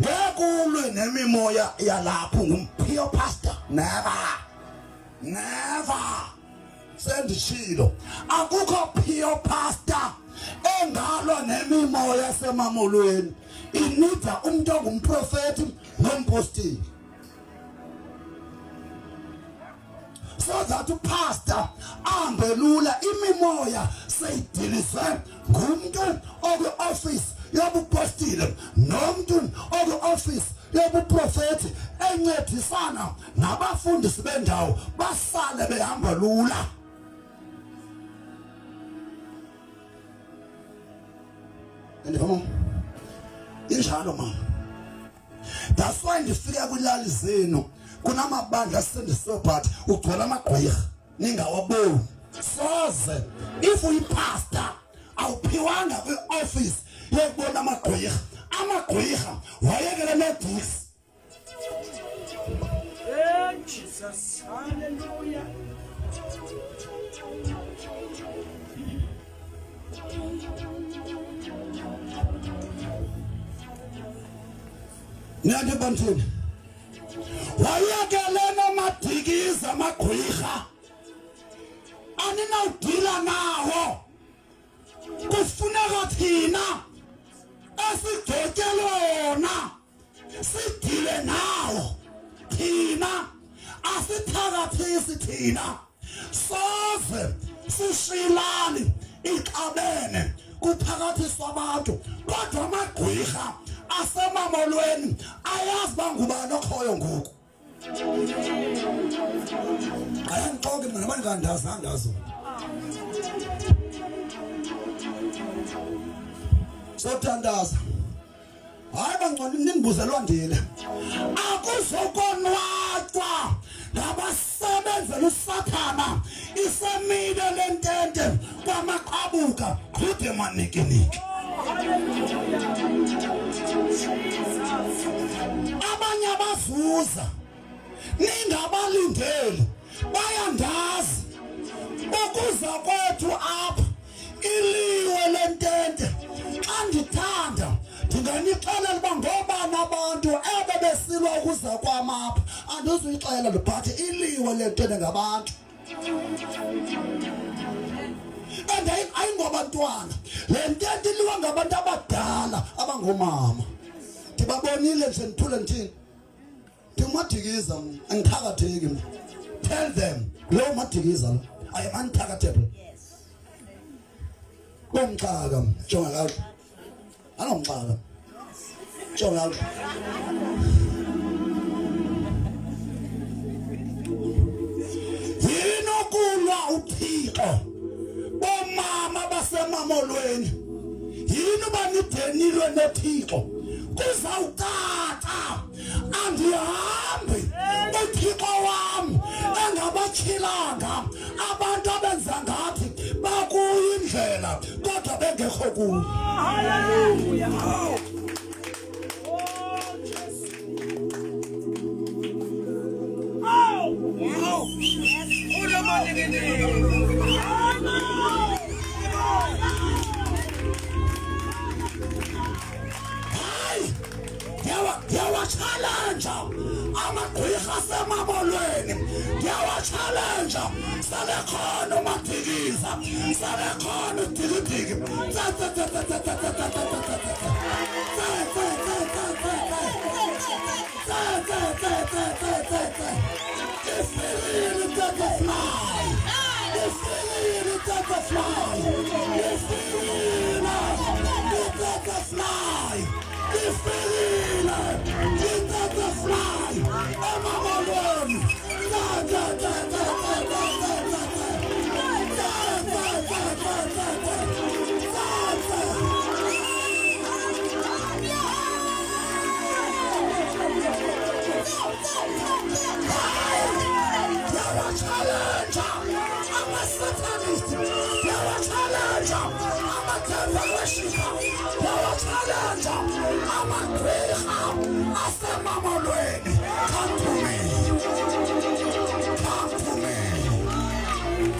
Ngekulwe nemimoya yalapho ngumphiyo pastor. Never sendishilo akukho phiyo pastor engalwa nemimoya yaseMamolweni. Inida umuntu ongumprofeti nompostile so that upastor ambelula imimoya seyidilizwe ngumuntu okwi-office yobupostile nomuntu okwi-office yobuprofethi encedisana nabafundisi bendawo basale behamba lula. Indivamo injalo mama That's why ndifika kwilali zenu kunamabandla sendisobhat ugcwala amagqwirha ningawaboni. Soze if uyipastor awuphiwanga kwi-office yokubona amagqwirha. Amagqwirha wayekele nedix. Jesus, hallelujah. Nyange bantwini wayekelena Madikiza amagqwirha aninawudila nawo. Kufuneka thina esigcotyelwe wona sidile nawo. Thina asithakathisi thina soze sishilani ixabene kuphakathiswa abantu. Kodwa amagqwirha asemamolweni ayazi bangubani okhoyo ngoku. Ayangixoke mina nabani ngandazandazo. Sothandaza hayi bangcwele nindibuzelwa ndile akuzokonwatywa ngabasebenzela usathana isemile lentente kwamaqabuka kude manikiniki. Abanye abazuza ningabalindeli bayandazi ukuza kwethu apha iliwe lentente. Xa ndithanda ndinganixelela uba ngobani abantu ebebesilwa ukuza kwam apha. Andizuyixelela ndibhathi iliwe lentente ngabantu. And ayingobantwana le ntente iliwa ngabantu abadala abangomama. Ndibabonile nje ndithule ndithini ndimadikiza angithakatheki mna. Tell them lo Madikiza lo I am untargetable. Bomxaka jonga la anomxaka jonga la yinokulwa uThixo bomama basemamolweni yini banidenilwe noThixo kuzawucaca andihambi uThixo wami engabachilanga abantu abenza ngathi bakuyindlela kodwa bengekho kuyo. Hallelujah. Challenge amagqwirha asemamolweni. Challenge salekhona uMadikiza salekhona uDikidiki.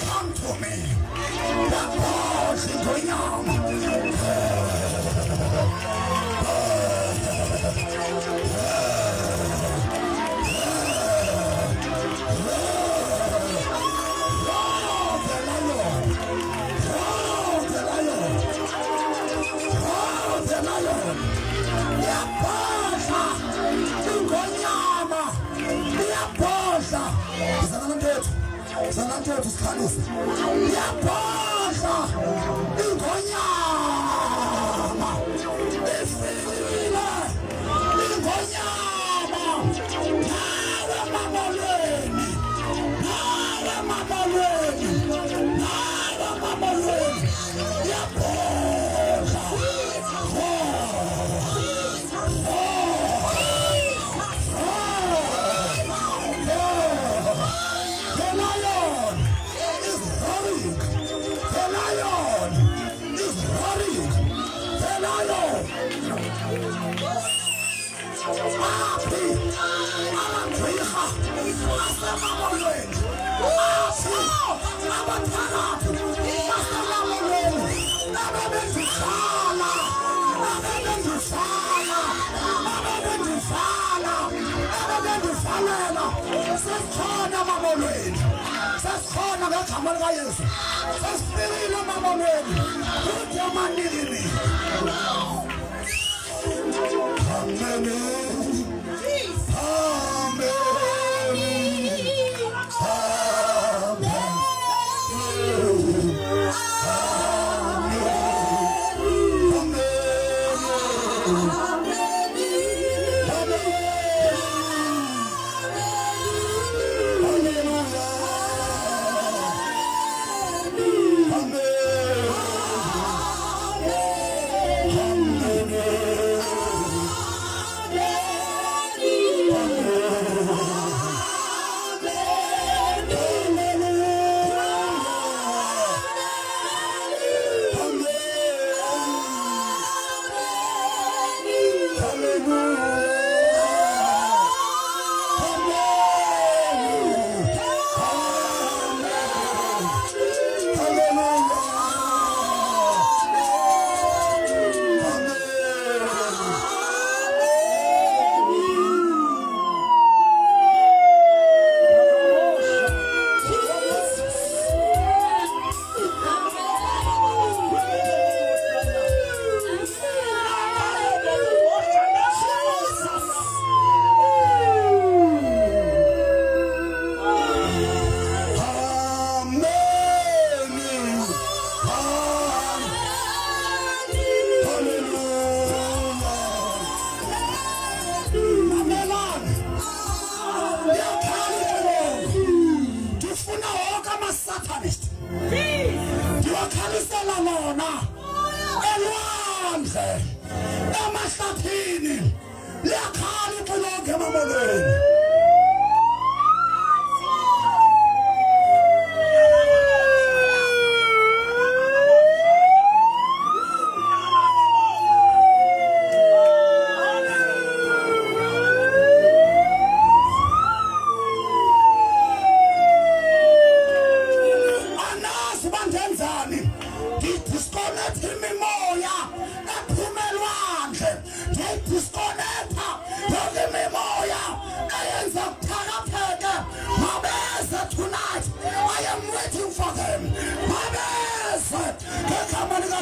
Come to me. Sanantethu sikhalise yaphosa ingonyama ifile ingonyama nawe mamolweni yaphosa abaphakathi Mamolweni ababendisala sesikhona Mamolweni sesikhona ngegama likaYesu sesifikile Mamolweni uthi amanini Amen.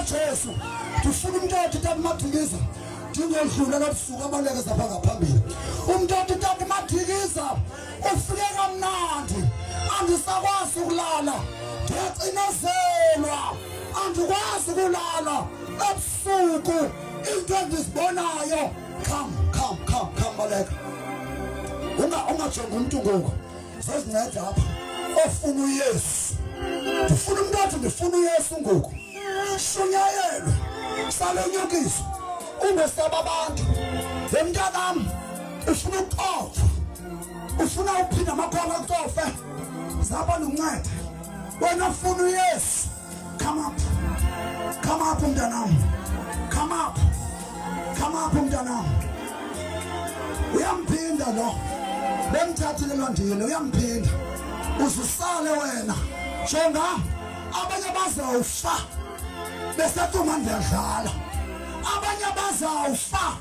Jesu tufuna umuntu othi Madikiza ndingedlula kabusuku abaleke zapha ngaphambili umuntu othi Madikiza ufike kamnandi andisakwazi ukulala ndiyacinazelwa andikwazi ukulala ebusuku into endizibonayo come baleka ungajonga umuntu ngoku sezinceda apha ofuna uYesu ndifuna umuntu othi ndifuna uYesu ngoku shunyayelwe salenyukiso ungesaba abantu zemntakam ufuna ukuqopha ufuna ukuphinda amakhono akutofe zaba luncedo wena ufuna uYesu come up mntanam come up mntanam uyamphinda lo bemthathile londile uyamphinda uzusale wena jonga abanye bazawufa besatuma ndiyadlala abanye bazawufa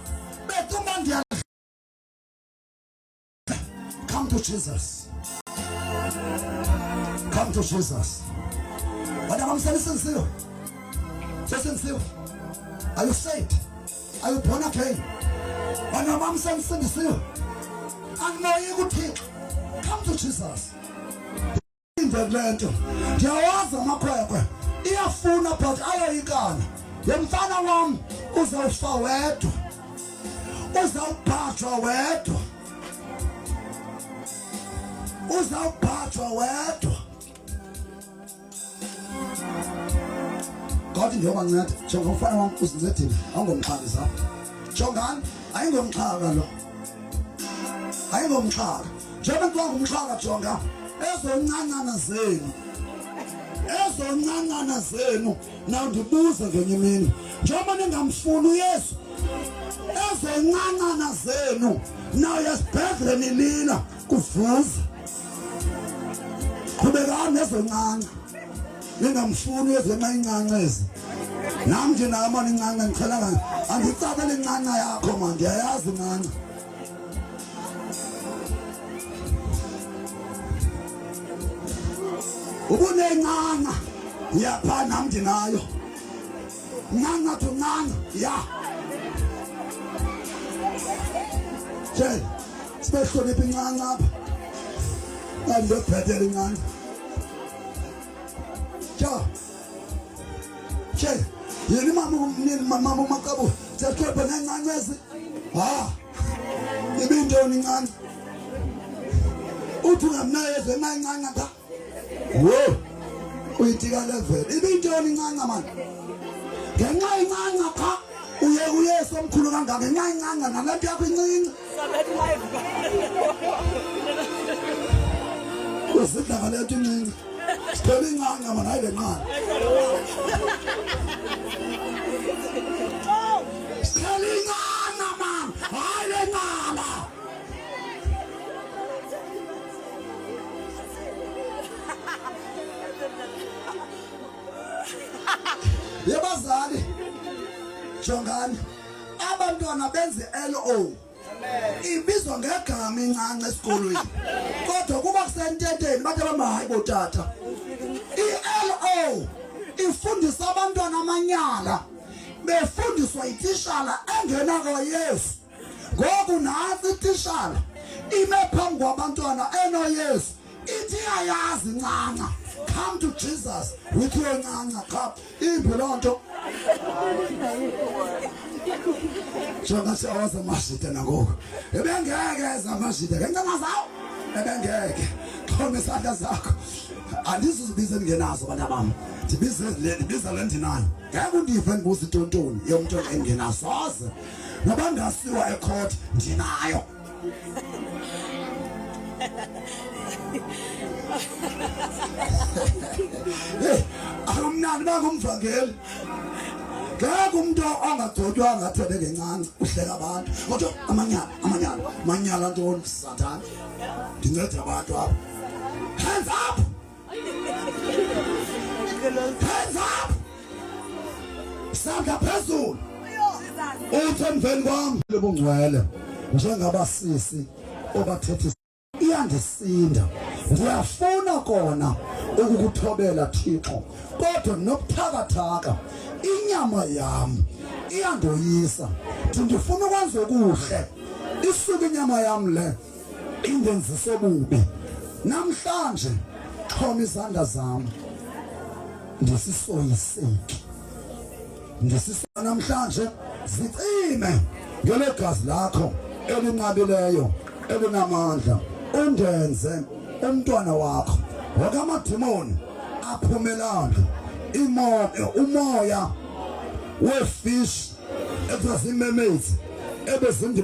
betuma ndiyadlala. Come to Jesus. Come to Jesus. What am I saying? Sincere. Are you saved? Are you born again? What am I saying? Sincere. And now you go take. Come to Jesus. Ndiyawaza amakhwekhwe iyafuna but ayoyikana yemfana wam uzawufa wedwa uzawuphathwa wedwa God ndiyobanceda jonga umfana wam uzincedile awungomxhaka zapha jongani ayingomxhaka lo ayingomxhaka njengoba kwangumxhaka jonga ezoncancana zenu na ndibuza ngenye imini njengoba ningamfuni uYesu ezoncancana zenu na yasibhedle nilila kuvuza qhubekani nezoncanca ningamfuni ezenqanqanqezi nami nje nama ninqanqa ngicela ngani angicabele inqanqa yakho manje ndiyayazi inqanqa ubunenqanqa yapha nami ndinayo nqanqa to nqanqa ya je sibehlonipha inqanqa apha andiyobhedela inqanqa ja che yini mama uMaqabu sekhepha nenqanqezi ha ibintoni inqanqa uthi ungamnayeze enqanqa ka wo uyitika level ibintoni inqanqa manje ngenxa inqanqa cha uye somkhulu kangaka ngenxa inqanqa nalapho yakho incinci usidla ngaleto incinci sithole inqanqa mana hayi lenqanqa sithole inqanqa man hayi lenqanqa yebazali jongani abantwana benze LO ibizwa ngegama inqanqa esikolweni kodwa kuba kusenteteni bathi bamahayi botata iLO ifundisa abantwana amanyala befundiswa itishala engena kwaYesu ngoku nansi itishala ime phambi kwabantwana enoYesu ithi ayazi inqanqa come to Jesus with your nqanqa come impilonto jonga siyawazi amashida nangoku ebengeke ezamashida ngenqanqa zawo ebengeke xhoma isandla zakho andizuzibiza engenazo bana bami ndibiza le ndinayo ngeke undive ndibuza intontoni yomntu engenasoze noba ndasiwa ecourt ndinayo akumnandi bangumvangeli ngeke umuntu ongadodwa angathebe ngenqanqa uhleka abantu kodwa amanyala ntoni sathana ndinceda abantu apha hands up sandla phezulu uthi emveni kwami lebungcwele njengabasisi obathethe iyandisinda ngiyafuna kona ukukuthobela Thixo kodwa nokuthakathaka inyama yami iyandoyisa ndifuna ukwenza okuhle isuke inyama yami le indenzise bubi namhlanje xhoma izandla zami ndisisoyiseki namhlanje zicime ngelegazi lakho elinqabileyo elinamandla undenze umntwana wakho wakamadimoni aphumelanga umoya wefish ebezimemezi ebezindi